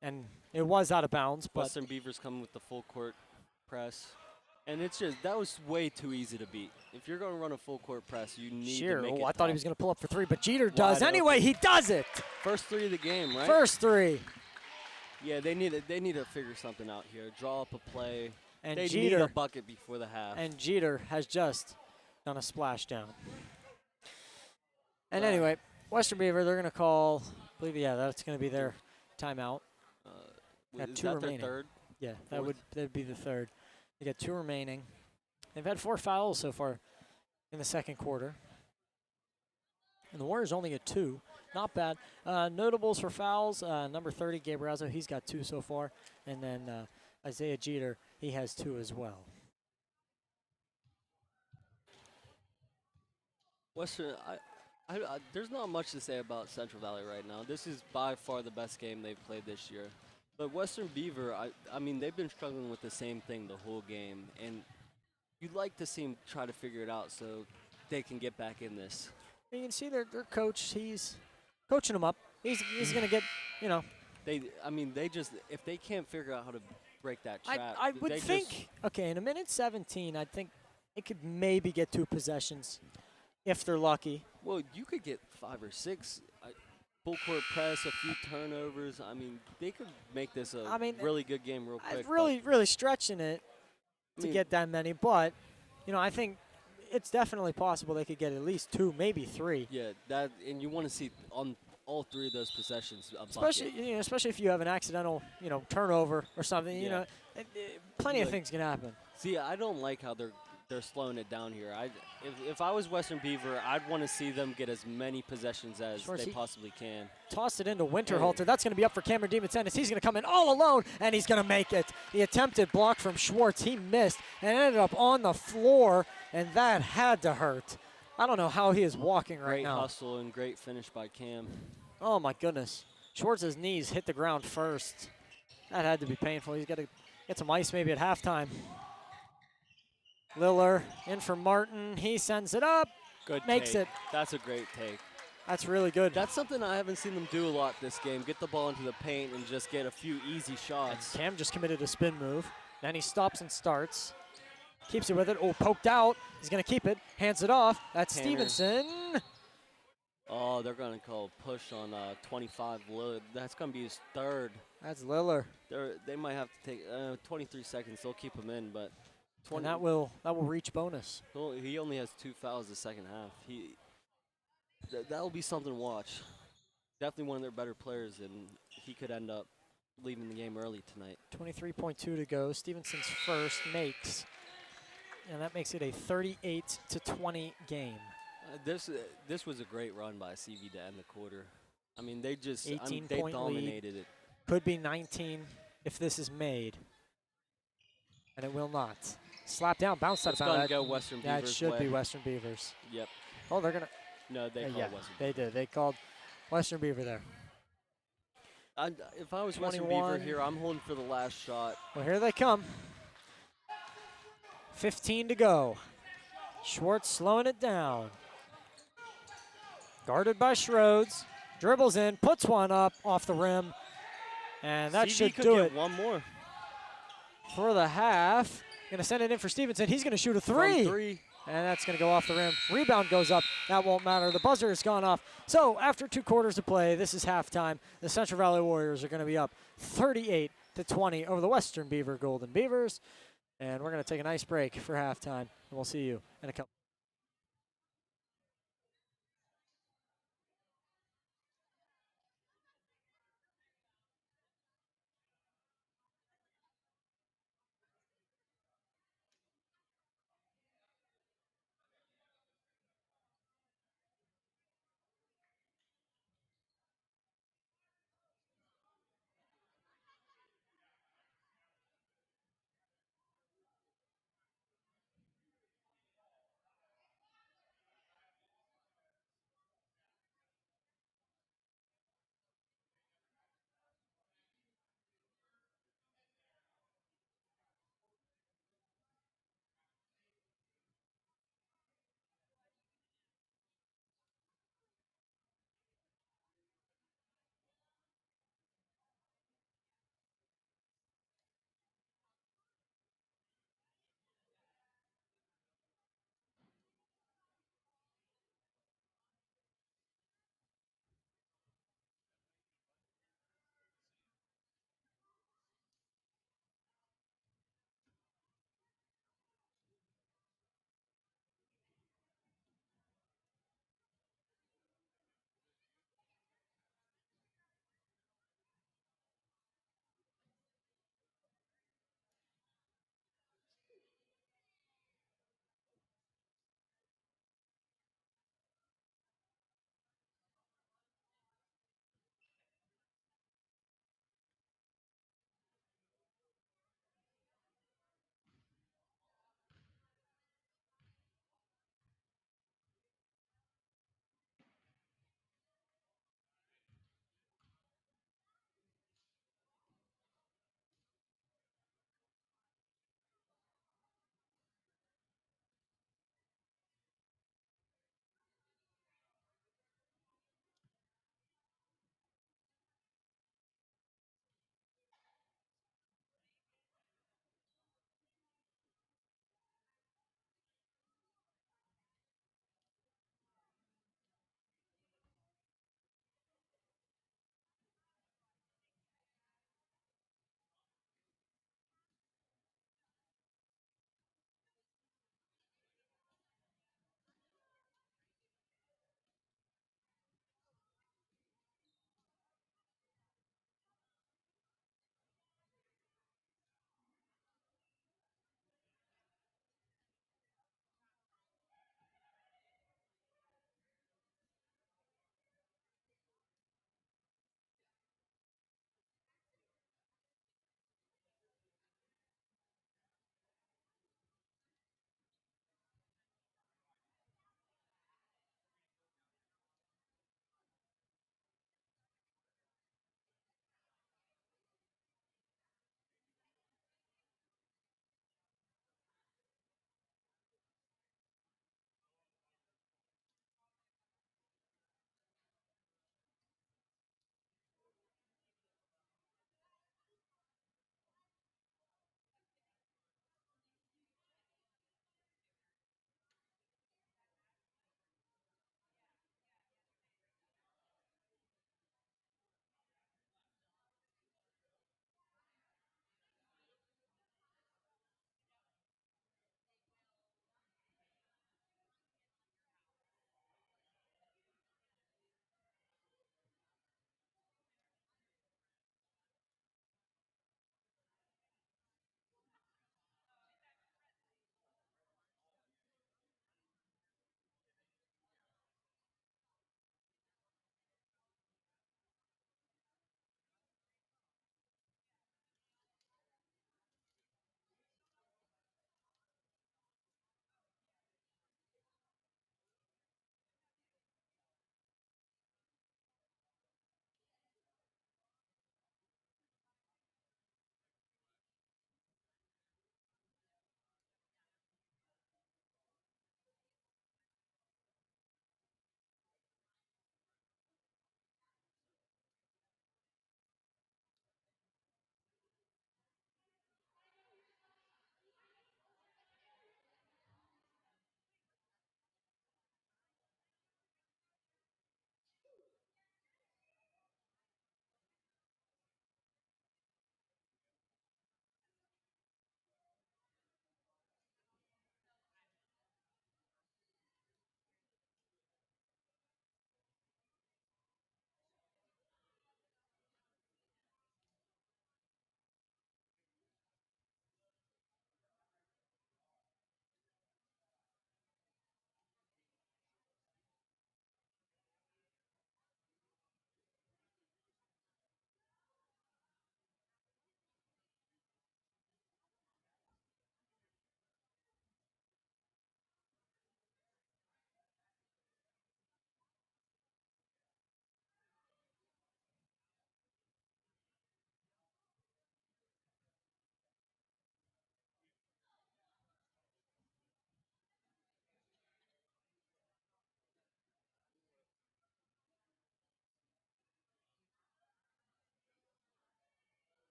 And it was out of bounds. But Western Beavers coming with the full court press. And it's just, that was way too easy to beat. If you're going to run a full court press, you need to make it I thought he was going to pull up for 3, but Jeter Wide does. Anyway, open. he does it. First 3 of the game, right? First 3. Yeah, they need to figure something out here. Draw up a play. And they Jeter, need a bucket before the half. And Jeter has just done a splashdown. And anyway, Western Beaver, they're going to call, that's going to be their timeout. Is 2 that remaining. their third? Yeah, that'd be the third. They got 2 remaining. They've had 4 fouls so far in the second quarter. And the Warriors only get 2. Not bad. Notables for fouls, number 30, Gabe Razzo, he's got 2 so far. And then Isaiah Jeter, he has 2 as well. Western, there's not much to say about Central Valley right now. This is by far the best game they've played this year. But Western Beaver, I mean, they've been struggling with the same thing the whole game. And you'd like to see them try to figure it out so they can get back in this. You can see their coach, he's coaching them up. He's going to get, They just, if they can't figure out how to break that trap. I would think, in a minute 17, I think it could maybe get 2 possessions if they're lucky. Well, you could get 5 or 6. Full court press, a few turnovers. I mean, they could make this a really good game real quick. I'm really stretching it to get that many, but, I think it's definitely possible they could get at least 2, maybe 3. Yeah, and you want to see on all 3 of those possessions a bucket. Especially if you have an accidental, turnover or something. Plenty of things can happen. See, I don't like how they're they're slowing it down here. If I was Western Beaver, I'd want to see them get as many possessions as Schwartz, they possibly can. Tossed it into Winterhalter. That's going to be up for Cameron DiMacenis. He's going to come in all alone, and he's going to make it. The attempted block from Schwartz, he missed, and ended up on the floor, and that had to hurt. I don't know how he is walking right now. Great hustle and great finish by Cam. Oh, my goodness. Schwartz's knees hit the ground first. That had to be painful. He's got to get some ice maybe at halftime. Liller in for Martin. He sends it up. Good Makes take. it. That's a great take. That's really good. That's something I haven't seen them do a lot this game. Get the ball into the paint and just get a few easy shots. Cam just committed a spin move. Then he stops and starts. Keeps it with it. Oh, poked out. He's going to keep it. Hands it off. That's Tanner. Stevenson. Oh, they're going to call a push on 25 Lillard. That's going to be his third. That's Liller. They might have to take 23 seconds. They'll keep him in, but And that will reach bonus. he only has 2 fouls the second half. That'll be something to watch. Definitely one of their better players, and he could end up leaving the game early tonight. 23.2 to go. Stevenson's first makes. And that makes it a 38-20 game. This was a great run by CV to end the quarter. I mean, they 18-point dominated lead. it. Could be 19 if this is made. And it will not. Slap down, bounce that. It's going to go Western Beavers' That should way. be Western Beavers. Yep. Oh, they're going to. No, they called yeah, Western they did. They called Western Beaver there. If I was Western 21. Beaver here, I'm holding for the last shot. Well, here they come. 15 to go. Schwartz slowing it down. Guarded by Schroeds. Dribbles in, puts one up off the rim. And that CV should could do get it one more. for the half. Going to send it in for Stevenson. He's going to shoot a three. From 3. And that's going to go off the rim. Rebound goes up. That won't matter. The buzzer has gone off. So after 2 quarters of play, this is halftime. The Central Valley Warriors are going to be up 38-20 over the Western Beaver Golden Beavers. And we're going to take a nice break for halftime. And we'll see you in a couple.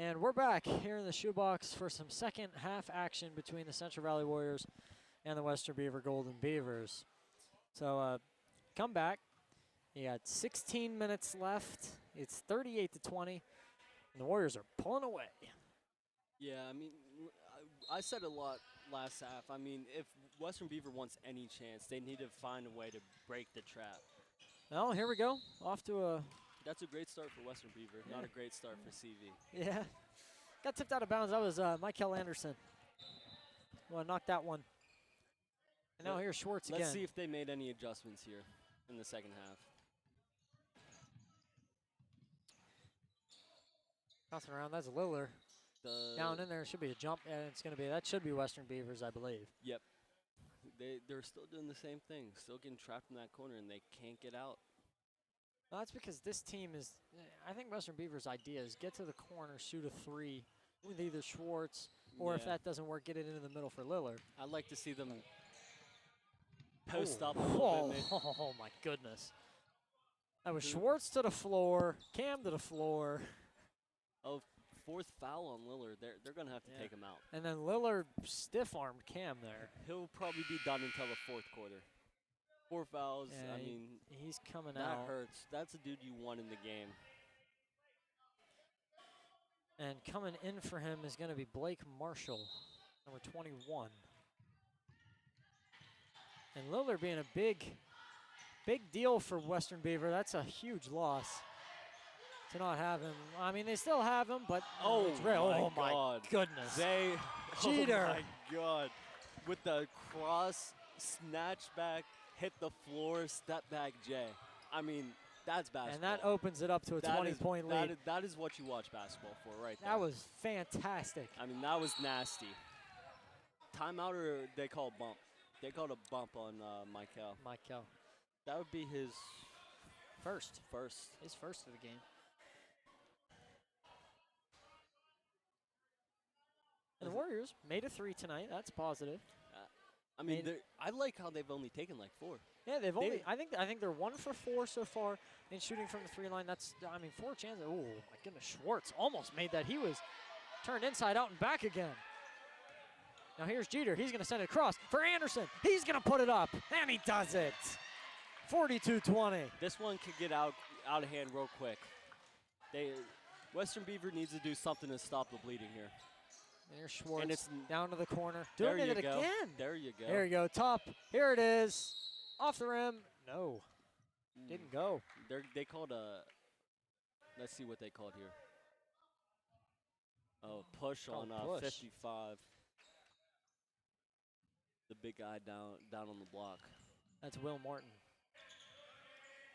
And we're back here in the shoebox for some second half action between the Central Valley Warriors and the Western Beaver Golden Beavers. So come back. You got 16 minutes left. It's 38-20, and the Warriors are pulling away. Yeah, I mean, I said a lot last half. I mean, if Western Beaver wants any chance, they need to find a way to break the trap. Well, here we go. Off to a... That's a great start for Western Beaver, not a great start for CV. Yeah. Got tipped out of bounds. That was Michael Anderson. Well, knocked that one. And now here's Schwartz again. Let's see if they made any adjustments here in the second half. Bouncing around. That's Liller. Down in there should be a jump. And it's going to be, that should be Western Beavers, I believe. Yep. They're still doing the same thing. Still getting trapped in that corner, and they can't get out. Well, that's because this team is, I think Western Beavers' idea is get to the corner, shoot a three with either Schwartz, or if that doesn't work, get it into the middle for Lillard. I'd like to see them post up a little bit. Oh, my goodness. That was Schwartz to the floor, Cam to the floor. Oh, fourth foul on Lillard. They're going to have to take him out. And then Lillard stiff-armed Cam there. He'll probably be done until the fourth quarter. 4 fouls, Yeah, I mean, he's coming that out. hurts. That's a dude you want in the game. And coming in for him is going to be Blake Marshall, number 21. And Lillard being a big deal for Western Beaver. That's a huge loss to not have him. I mean, they still have him, but it's rare. Oh my goodness. Cheater. Oh my God. With the cross, snatch back, hit the floor, step back J. I mean, that's basketball. And that opens it up to a 20-point lead. That is what you watch basketball for right there. That was fantastic. I mean, that was nasty. Timeout, or they call a bump? They called a bump on Michael. That would be his first. His first of the game. And the Warriors made a 3 tonight. That's positive. I mean, I like how they've only taken like 4. Yeah, they've only. I think they're 1 for 4 so far in shooting from the 3 line. That's 4 chances. Oh my goodness, Schwartz almost made that. He was turned inside out and back again. Now here's Jeter. He's going to send it across for Anderson. He's going to put it up, and he does it. 42-20. This one could get out of hand real quick. Western Beaver needs to do something to stop the bleeding here. There's Schwartz, and it's down to the corner. Doing it again. There you go. There you go. Top. Here it is. Off the rim. No. Didn't go. They called a. Let's see what they called here. Oh, push on 55. The big guy down on the block. That's Will Martin.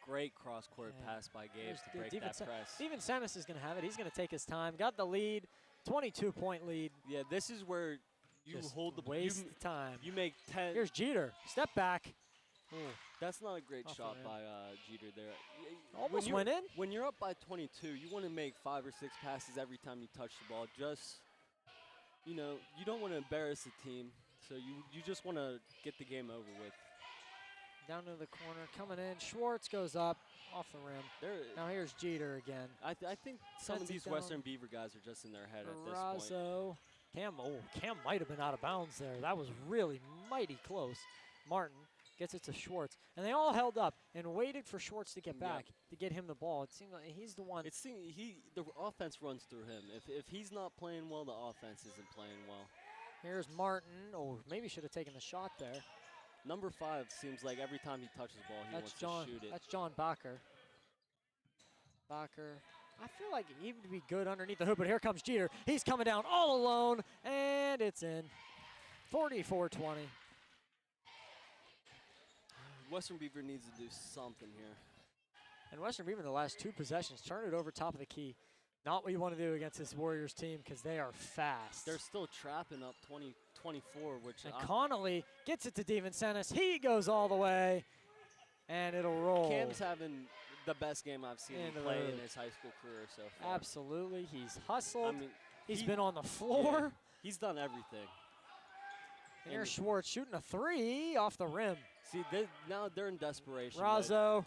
Great cross-court pass by Gabe to break that press. Steven Sanis is going to have it. He's going to take his time. Got the lead. 22-point lead. Yeah, this is where you just hold the waste time. You make 10. Here's Jeter. Step back. Ooh, that's not a great shot by Jeter there. Almost went in. When you're up by 22, you want to make 5 or 6 passes every time you touch the ball. Just, you don't want to embarrass the team, so you just want to get the game over with. Down to the corner, coming in. Schwartz goes up. Off the rim. Now here's Jeter again. I think some of these Western Beaver guys are just in their head at this point. Cam might have been out of bounds there. That was really mighty close. Martin gets it to Schwartz. And they all held up and waited for Schwartz to get back to get him the ball. It seemed like he's the one. The offense runs through him. If he's not playing well, the offense isn't playing well. Here's Martin. Oh, maybe should have taken the shot there. Number 5 seems like every time he touches the ball, he wants to shoot it. That's John Bacher. I feel like he would be good underneath the hoop, but here comes Jeter. He's coming down all alone, and it's in. 44-20. Western Beaver needs to do something here. And Western Beaver in the last 2 possessions turned it over top of the key. Not what you want to do against this Warriors team because they are fast. They're still trapping up 20-24, which. And Connolly gets it to DeVincentis. He goes all the way, and it'll roll. Cam's having the best game I've seen him play in his high school career so far. Absolutely. He's hustled. I mean, he's been on the floor. Yeah, he's done everything. And here's Schwartz shooting a 3 off the rim. See, now they're in desperation. Razzo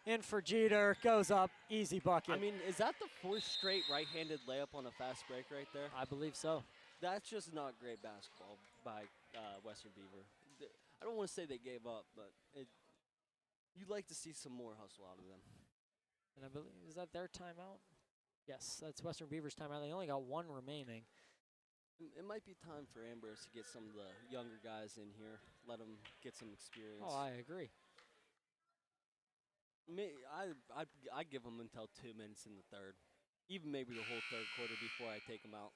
In for Jeter, goes up, easy bucket. I mean, is that the 4th straight right-handed layup on a fast break right there? I believe so. That's just not great basketball by Western Beaver. I don't want to say they gave up, but you'd like to see some more hustle out of them. And I believe, is that their timeout? Yes, that's Western Beaver's timeout. They only got 1 remaining. It might be time for Ambrose to get some of the younger guys in here, let them get some experience. Oh, I agree. I'd give them until 2 minutes in the third, even maybe the whole third quarter before I take them out.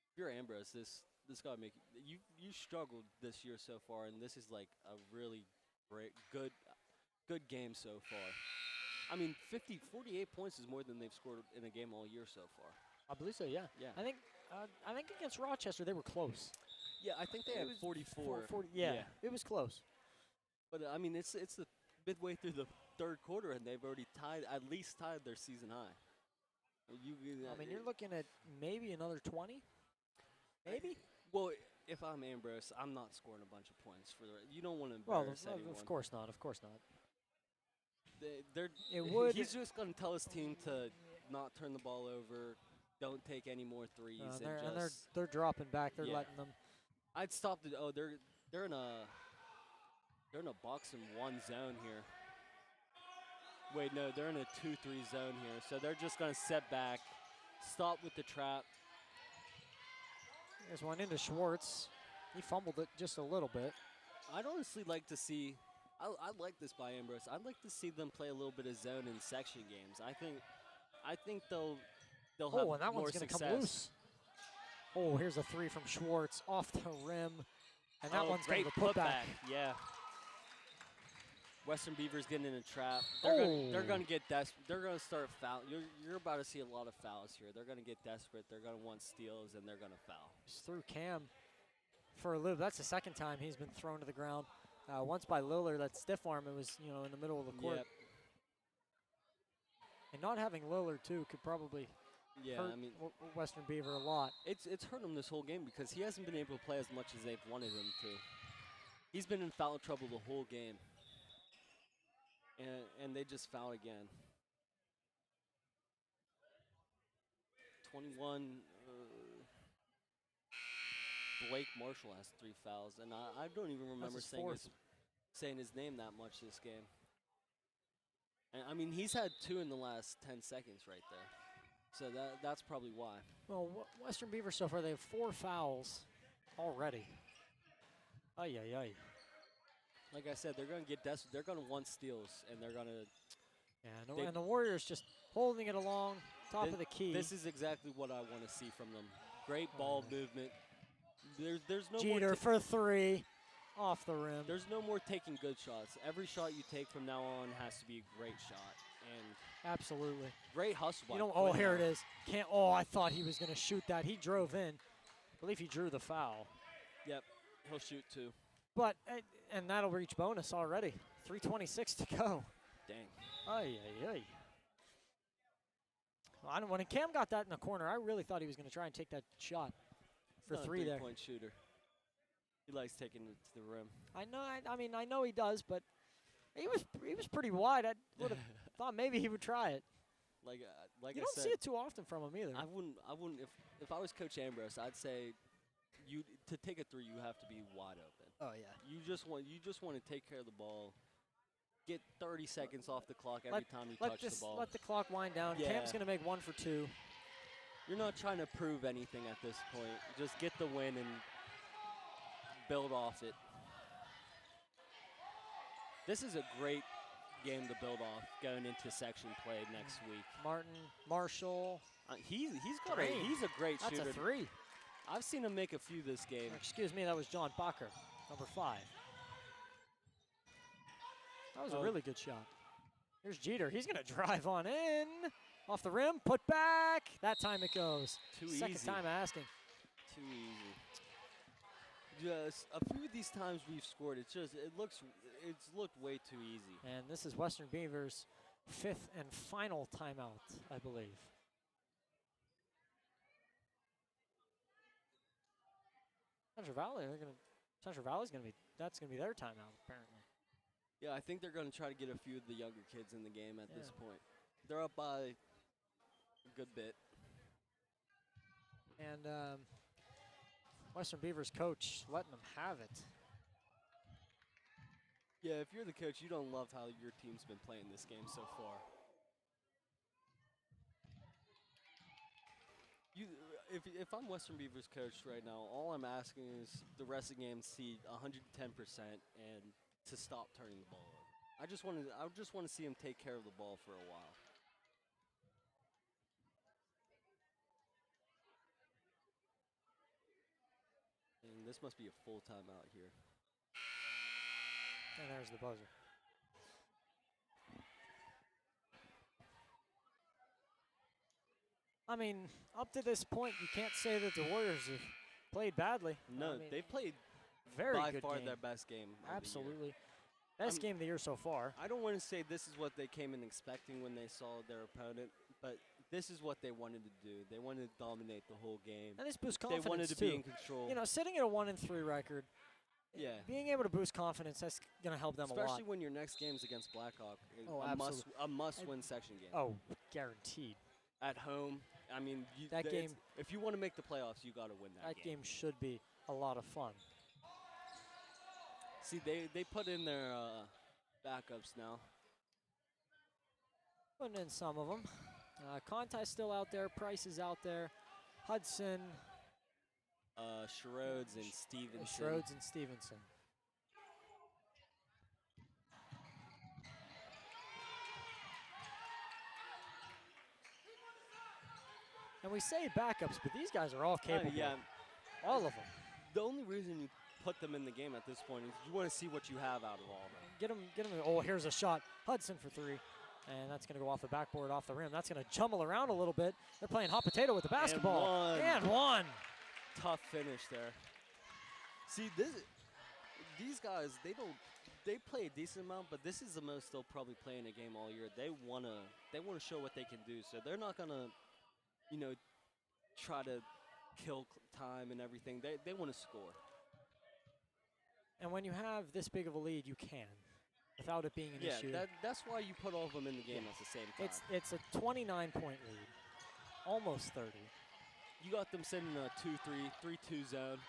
If you're Ambrose, this gotta make you struggled this year so far, and this is like a really good game so far. I mean, 48 points is more than they've scored in a game all year so far. I believe so. Yeah. Yeah. I think against Rochester they were close. Yeah, I think they had 44. 40, yeah, it was close. But I mean, it's the midway through the third quarter, and they've already at least tied their season high. I mean, you're looking at maybe another 20, maybe. Well, if I'm Ambrose, I'm not scoring a bunch of points for you don't want to Well, embarrass anyone. of course not. Of course not. He's just going to tell his team to not turn the ball over, don't take any more threes, and they're dropping back. They're letting them. I'd stop the. Oh, they're in a box and 1 zone here. Wait, no, they're in a 2-3 zone here, so they're just going to set back, stop with the trap. There's one into Schwartz. He fumbled it just a little bit. I'd honestly like to see. I like this by Ambrose. I'd like to see them play a little bit of zone in section games. I think they'll have and that more one's going to success. come loose. Oh, here's a 3 from Schwartz off the rim, and that one's going to put back. Yeah. Western Beaver's getting in a trap. They're going to get desperate. They're going to start foul. You're about to see a lot of fouls here. They're going to get desperate. They're going to want steals, and they're going to foul. Just threw Cam for a loop. That's the second time he's been thrown to the ground. Once by Lillard, that stiff arm. It was in the middle of the court. Yep. And not having Lillard too could probably hurt Western Beaver a lot. It's hurt him this whole game because he hasn't been able to play as much as they've wanted him to. He's been in foul trouble the whole game. And they just foul again. 21. Blake Marshall has 3 fouls, and I don't even remember saying his name that much this game. And I mean, he's had 2 in the last 10 seconds right there. So that's probably why. Well, Western Beaver so far, they have 4 fouls already. Ay. Like I said, they're going to get desperate. They're going to want steals, and they're going to. Yeah, and the Warriors just holding it along, top of the key. This is exactly what I want to see from them. Great ball movement. There's no Jeter for 3, off the rim. There's no more taking good shots. Every shot you take from now on has to be a great shot. And absolutely. Great hustle. Here it is. I thought he was going to shoot that. He drove in. I believe he drew the foul. Yep, he'll shoot 2. But, and that'll reach bonus already. 3:26 to go. Dang. Ay. Well, when Cam got that in the corner, I really thought he was going to try and take that shot for 3 there. Three-point shooter. He likes taking it to the rim. I know he does, but he was pretty wide. I would have thought maybe he would try it. Like you I don't said, see it too often from him either. I wouldn't. If I was Coach Ambrose, I'd say to take a 3, you have to be wide open. Oh yeah. You just want to take care of the ball. Get 30 seconds off the clock every time you touch the ball. Let the clock wind down. Yeah. Cam's going to make 1 for 2. You're not trying to prove anything at this point. Just get the win and build off it. This is a great game to build off going into section play next week. Marshall. He's a great shooter. That's a 3. I've seen him make a few this game. Excuse me, that was John Bacher, number 5. That was a really good shot. Here's Jeter. He's going to drive on in. Off the rim, put back. That time it goes. Too Second easy. time asking. Too easy. Just a few of these times we've scored, it's looked way too easy. And this is Western Beaver's 5th and final timeout, I believe. Central Valley, they're going to Central Valley's that's gonna be their timeout apparently. Yeah, I think they're going to try to get a few of the younger kids in the game at this point. They're up by a good bit. And Western Beavers coach letting them have it. Yeah, if you're the coach, you don't love how your team's been playing this game so far. If I'm Western Beavers coach right now, all I'm asking is the rest of the game to see 110% and to stop turning the ball over. I just want to see him take care of the ball for a while. And this must be a full timeout here. And there's the buzzer. I mean, up to this point, you can't say that the Warriors have played badly. No, I mean, they played very by good far game. their best game. Absolutely. Best game of the year so far. I don't want to say this is what they came in expecting when they saw their opponent, but this is what they wanted to do. They wanted to dominate the whole game. And this boosts confidence, they wanted to too. be in control. You know, sitting at a 1-3 record, being able to boost confidence, that's going to help them a lot. Especially when your next game's against Blackhawk. A must-win section game. Oh, guaranteed. At home, I mean, if you want to make the playoffs, you got to win that game. That game should be a lot of fun. See, they put in their backups now. Putting in some of them. Contai's still out there. Price is out there. Hudson. Schroeds and Stevenson. Schroeds and Stevenson. And we say backups, but these guys are all capable. Yeah. All of them. The only reason you put them in the game at this point is you want to see what you have out of all of them. Get them. Oh, here's a shot. Hudson for three. And that's going to go off the backboard, off the rim. That's going to jumble around a little bit. They're playing hot potato with the basketball. And one. Tough finish there. See, these guys, they play a decent amount, but this is the most they'll probably play in a game all year. They wanna show what they can do. So they're not gonna, try to kill time and everything. They want to score. And when you have this big of a lead, you can, without it being an issue. Yeah, that's why you put all of them in the game at the same time. It's a 29-point lead, almost 30. You got them sitting in a 2-3, 3-2 zone.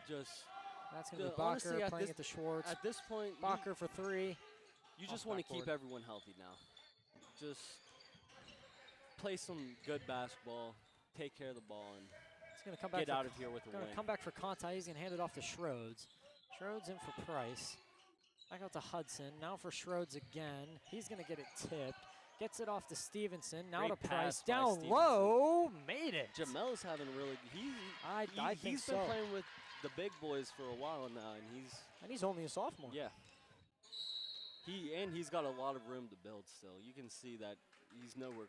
That's going to be Bacher playing at the Schwartz. At this point, Bacher for three. You just want to keep everyone healthy now. Just play some good basketball, take care of the ball, and it's gonna come back get out of here with a win. Going to come back for Conti. He's going to hand it off to Schroeds. Schroeds in for Price. Back out to Hudson. Now for Schroeds again. He's going to get it tipped. Gets it off to Stevenson. Now Great to Price. pass Down Stevenson. low. Made it. Jamel's having really. I think he's been playing with the big boys for a while now, and he's only a sophomore. Yeah. He's got a lot of room to build still. You can see that he's nowhere.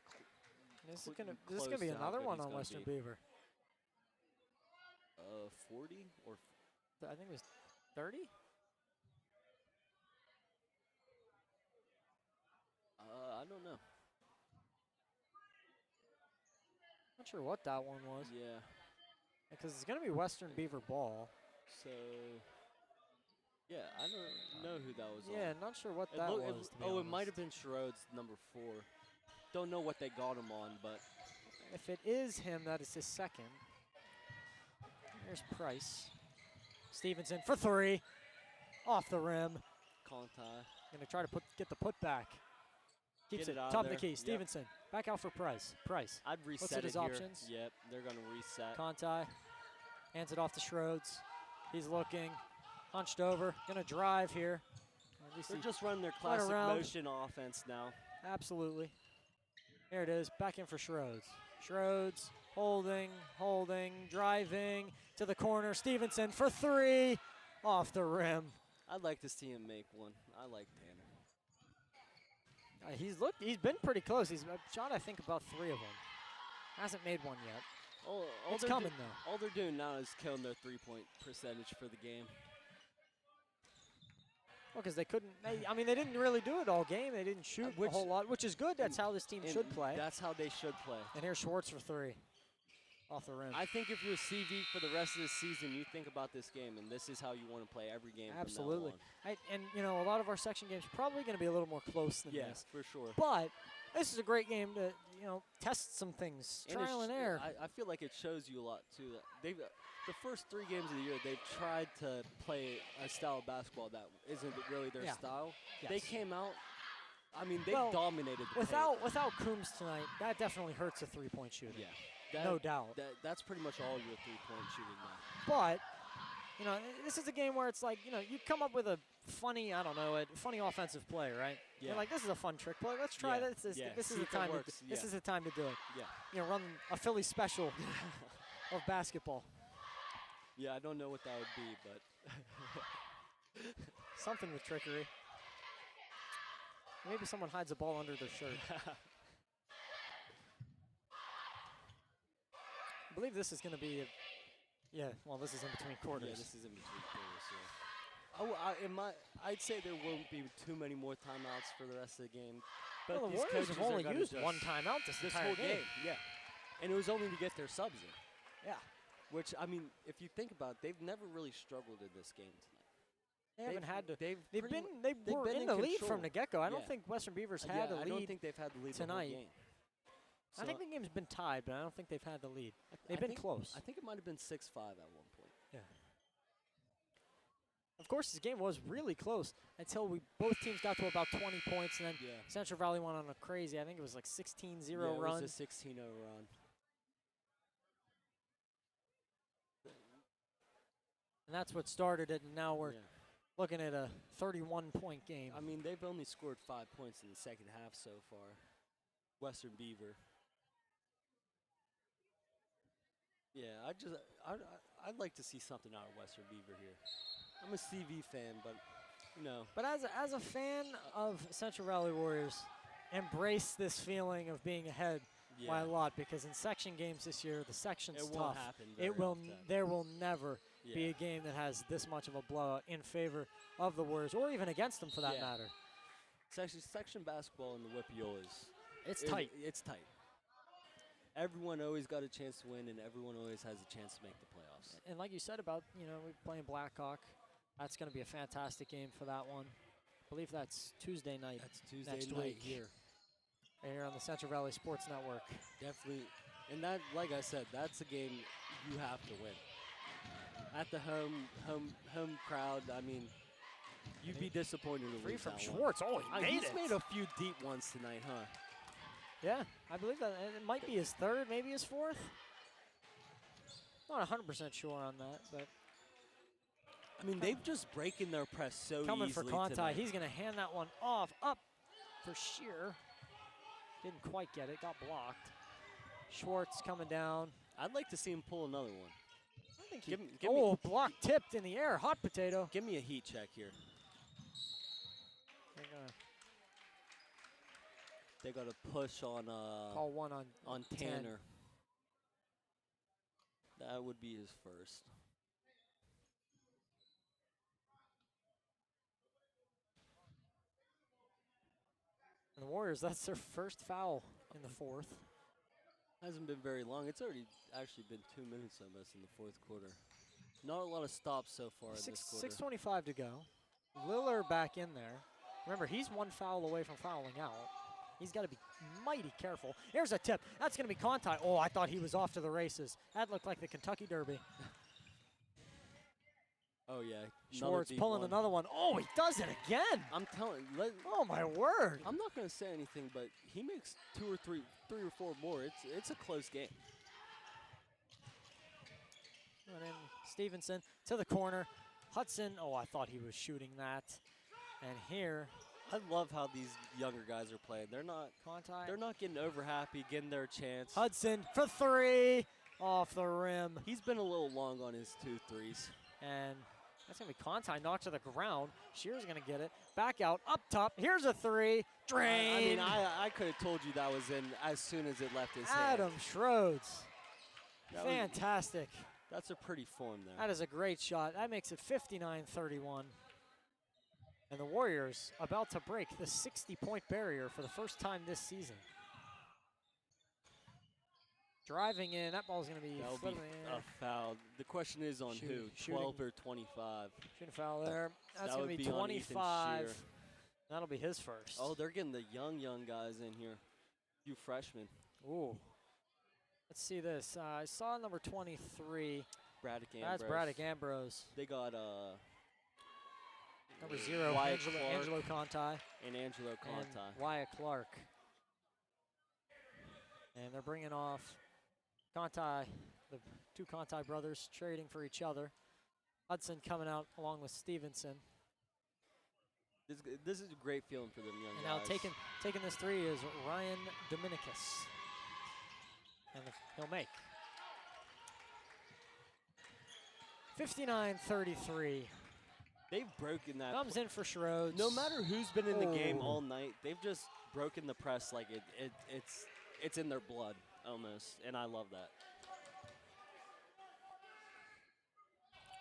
This is gonna be another one on Western Beaver. 40 or I think it was 30. I don't know. Not sure what that one was. Yeah. Because it's gonna be Western Beaver ball. So. Yeah, I don't know who that was. Yeah, not sure what that was. It might have been Schroeds, number 4. Don't know what they got him on, but if it is him, that is his second. Here's Price. Stevenson for three. Off the rim. Conti. Gonna try to get the putback. Keeps it top of the key. Stevenson. Back out for Price. Price. I'd reset Looks at his options. Yep, they're gonna reset. Conti. Hands it off to Schroeds. He's looking. Hunched over. Gonna drive here. They're just running their classic motion offense now. Absolutely. There it is. Back in for Schroeds. Schroeds holding, driving to the corner. Stevenson for three. Off the rim. I'd like to see him make one. I like Tanner. He's been pretty close. He's shot, I think, about 3 of them. Hasn't made one yet. It's coming, though. All they're doing now is killing their three-point percentage for the game. Well, because they couldn't. They didn't really do it all game. They didn't shoot a whole lot, which is good. That's how this team should play. That's how they should play. And here's Schwartz for three. off the rim. I think if you're CV for the rest of the season, you think about this game, and this is how you want to play every game. Absolutely. From now on. And you know, a lot of our section games probably going to be a little more close than this. For sure. But this is a great game to, you know, test some things, trial and error. I feel like it shows you a lot too. They've the first 3 games of the year, they've tried to play a style of basketball that isn't really their style. Yes. They came out. I mean, they dominated. The without Coombs tonight, that definitely hurts a 3-point shooting. Yeah, no doubt. That's pretty much all your 3-point shooting now. But you know, this is a game where it's like, you know, you come up with a funny, I don't know, a funny offensive play, right? Yeah. You're like, this is a fun trick play. Let's try this. This is the time. This is the time to do it. Yeah. You know, run a Philly special of basketball. Yeah, I don't know what that would be, but something with trickery. Maybe someone hides a ball under their shirt. I believe this is going to be, well, this is in between quarters. Yeah, this is in between quarters. I'd say there won't be too many more timeouts for the rest of the game. But well, the these Warriors have only used just 1 timeout this whole entire game. Yeah, and it was only to get their subs in. Yeah. Which, I mean, if you think about it, they've never really struggled in this game tonight. They haven't had to. They were been in the lead control. from the get-go. I don't think Western Beavers had the lead. I don't think they've had the lead tonight. the whole game. I think the game's been tied, but I don't think they've had the lead. They've been close. I think it might have been 6-5 at one point. Yeah. Of course, this game was really close until both teams got to about 20 points, and then Central Valley went on a crazy, I think it was like 16-0 run. It was a 16-0 run. And that's what started it, and now we're looking at a 31-point game. I mean, they've only scored 5 points in the second half so far. Western Beaver. Yeah, I'd like to see something out of Western Beaver here. I'm a CV fan, but you know. But as a fan of Central Valley Warriors, embrace this feeling of being ahead by a lot, because in section games this year, the section's tough. Won't happen. There will never be a game that has this much of a blowout in favor of the Warriors, or even against them for that matter. Section basketball in the Whippy it's tight. It's tight. Everyone always got a chance to win, and everyone always has a chance to make the playoffs. And like you said about, you know, we're playing Blackhawk, that's going to be a fantastic game for that one. I believe that's Tuesday night. That's Tuesday next night week. here. Right here on the Central Valley Sports Network. Definitely. And that, like I said, that's a game you have to win. At the home crowd, I mean, you'd be disappointed to lose from that Schwartz. one. Oh, he he's made a few deep ones tonight, huh? Yeah, I believe that. It might be his 3rd, maybe his 4th. Not 100% sure on that, but. I mean, they've just breaking their press so coming easily for Conti. tonight. He's going to hand that one off, up for Shear. Didn't quite get it, got blocked. Schwartz coming down. I'd like to see him pull another one. I think block tipped in the air, hot potato. Give me a heat check here. They got to push on call one on Tanner. 10. That would be his first. And the Warriors, that's their first foul in the 4th. Hasn't been very long. It's already actually been 2 minutes almost in the 4th quarter. Not a lot of stops so far in this quarter. 6:25 to go. Lillard back in there. Remember, he's 1 foul away from fouling out. He's got to be mighty careful. Here's a tip. That's going to be Conti. Oh, I thought he was off to the races. That looked like the Kentucky Derby. Oh, yeah. Schwartz pulling another one. Oh, he does it again. I'm telling you. Oh, my word. I'm not going to say anything, but he makes 2 or 3 or 4 more. It's a close game. And then Stevenson to the corner. Hudson, oh, I thought he was shooting that. And here. I love how these younger guys are playing. They're not getting over happy, getting their chance. Hudson for 3, off the rim. He's been a little long on his 2 threes. And that's going to be Conti knocked to the ground. Shear's going to get it. Back out, up top. Here's a 3. Drain. I mean, I could have told you that was in as soon as it left his hand. Adam Schroeds. Fantastic. That's a pretty form there. That is a great shot. That makes it 59-31. And the Warriors about to break the 60-point barrier for the first time this season. driving in. That ball's going to be That'll be flipping in. a foul. The question is on who, Shooting. 12 or 25? Shooting foul there. That's That going to would be be on Ethan 25. Shear. That'll be his first. Oh, they're getting the young guys in here. You freshmen. Ooh. Let's see this. I saw number 23. Braddock Ambrose. That's Braddock Ambrose. They got Number 0, Wyatt Angelo Conti. and Angelo Conti. And Wyatt Clark. And they're bringing off Conti, the 2 Conti brothers trading for each other. Hudson coming out along with Stevenson. This is a great feeling for them young And guys. now taking this 3 is Ryan Dominicus. And he'll make. 59-33. They've broken that. Comes in for Schroeds. No matter who's been in the game Oh. all night, they've just broken the press like it's in their blood almost, and I love that.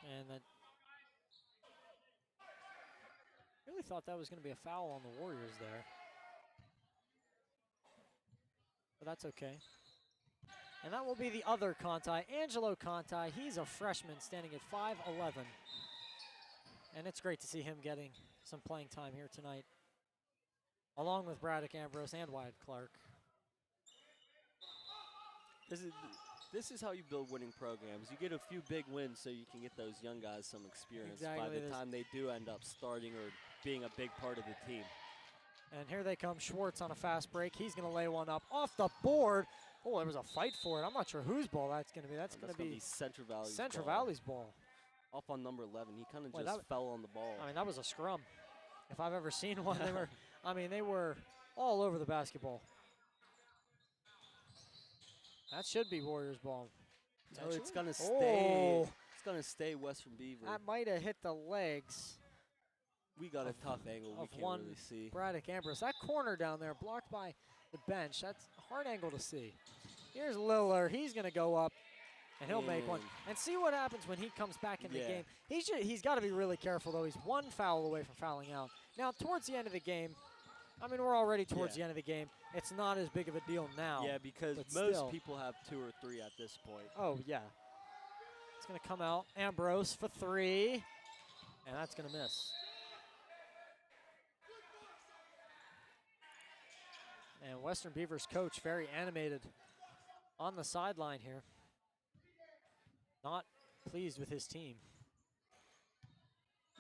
And that really thought that was going to be a foul on the Warriors there. But that's okay. And that will be the other Conti, Angelo Conti. He's a freshman standing at 5'11". And it's great to see him getting some playing time here tonight, along with Braddock Ambrose and Wyatt Clark. This is how you build winning programs. You get a few big wins so you can get those young guys some experience by the time they do end up starting or being a big part of the team. And here they come, Schwartz on a fast break. He's going to lay one up off the board. Oh, there was a fight for it. I'm not sure whose ball that's going to be. That's going to be Central Valley's ball. Off on number 11. He kind of just fell on the ball. I mean, that was a scrum. If I've ever seen one, they were all over the basketball. That should be Warriors ball. No, it's going to stay. Oh. It's going to stay Western Beaver. That might have hit the legs. We got a tough angle we can't really see. Braddock Ambrose. That corner down there blocked by the bench. That's a hard angle to see. Here's Lillard. He's going to go up, and he'll make one. And see what happens when he comes back in the game. He's got to be really careful, though. He's 1 foul away from fouling out. Now, towards the end of the game, I mean, we're already towards the end of the game. It's not as big of a deal now. Yeah, because most people have 2 or 3 at this point. Oh, yeah. It's going to come out. Ambrose for 3, and that's going to miss. And Western Beavers coach very animated on the sideline here. Not pleased with his team.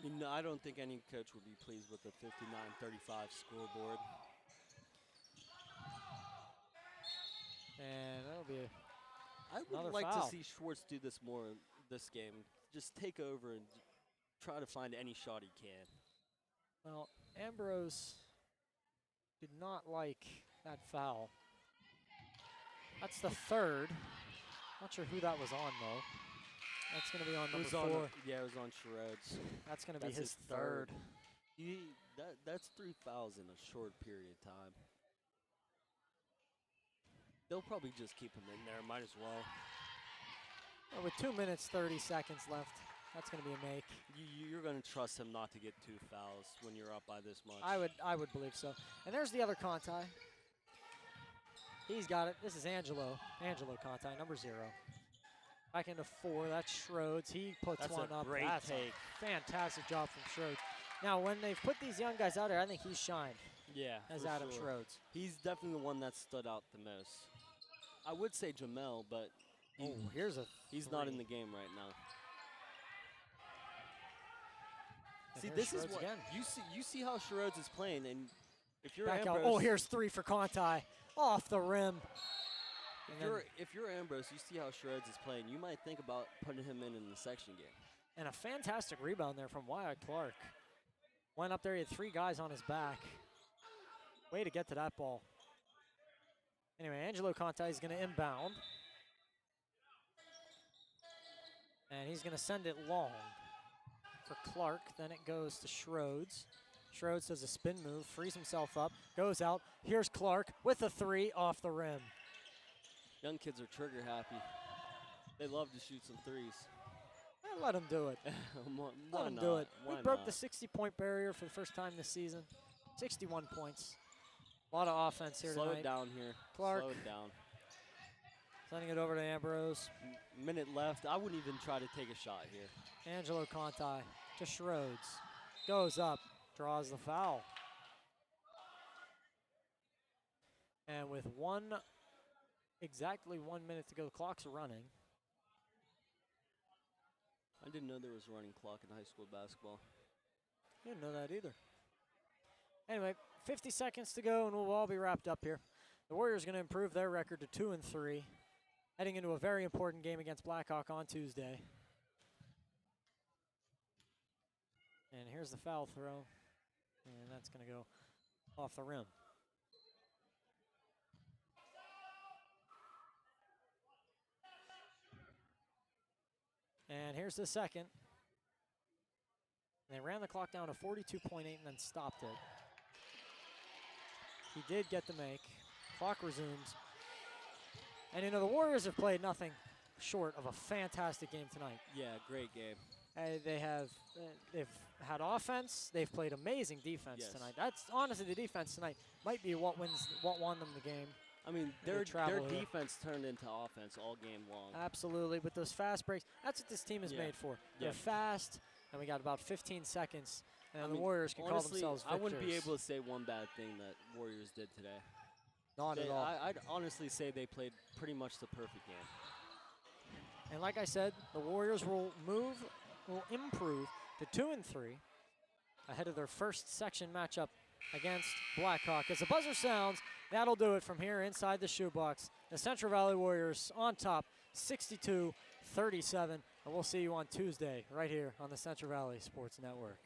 You know, I don't think any coach would be pleased with the 59-35 scoreboard. And that'll be I would like to see Schwartz do this more this game. Just take over and try to find any shot he can. Well, Ambrose did not like that foul. That's the 3rd. Not sure who that was on, though. That's going to be on number 4. It was on Schroeds. That's going to be his 3rd. That's 3 fouls in a short period of time. They'll probably just keep him in there. Might as well. Well, with 2 minutes, 30 seconds left, that's going to be a make. You're going to trust him not to get 2 fouls when you're up by this much. I would believe so. And there's the other Conti. He's got it. This is Angelo Conti, number 0. Back into 4. That's Schroeds. He puts one up. That's a great take. Fantastic job from Schroeds. Now, when they've put these young guys out there, I think he's shined. Yeah, as Adam Schroeds. He's definitely the one that stood out the most. I would say Jamel, but he's not in the game right now. And see, this Schroeds is what again. you see how Schroeds is playing, and if you're back Ambrose, out. Oh, here's 3 for Conti, off the rim. If you're Ambrose, you see how Schroeds is playing. You might think about putting him in the section game. And a fantastic rebound there from Wyatt Clark. Went up there, he had 3 guys on his back. Way to get to that ball. Anyway, Angelo Conti is going to inbound. And he's going to send it long for Clark. Then it goes to Schroeds. Schroeds does a spin move, frees himself up, goes out. Here's Clark with a 3 off the rim. Young kids are trigger happy. They love to shoot some threes. Let them do it. Let them do it. We broke the 60-point barrier for the first time this season. 61 points. A lot of offense here tonight. Slow it down here. Clark. Slow it down. Sending it over to Ambrose. Minute left. I wouldn't even try to take a shot here. Angelo Conti to Schroeds. Goes up, draws the foul. And with exactly 1 minute to go, the clock's running. I didn't know there was a running clock in high school basketball. I didn't know that either. Anyway, 50 seconds to go, and we'll all be wrapped up here. The Warriors going to improve their record to 2-3, heading into a very important game against Blackhawk on Tuesday. And here's the foul throw, and that's going to go off the rim. And here's the second. They ran the clock down to 42.8 and then stopped it. He did get the make. Clock resumes. And you know, the Warriors have played nothing short of a fantastic game tonight. Yeah, great game. They've had offense. They've played amazing defense tonight. That's honestly, the defense tonight might be what won them the game. I mean, their defense turned into offense all game long. Absolutely, with those fast breaks. That's what this team is made for. They're fast, and we got about 15 seconds, and the Warriors can call themselves victors. I wouldn't be able to say one bad thing that Warriors did today. Not at all. I'd honestly say they played pretty much the perfect game. And like I said, the Warriors will improve to 2-3 ahead of their first section matchup against Blackhawk. As the buzzer sounds, that'll do it from here inside the shoebox. The Central Valley Warriors on top, 62-37. And we'll see you on Tuesday right here on the Central Valley Sports Network.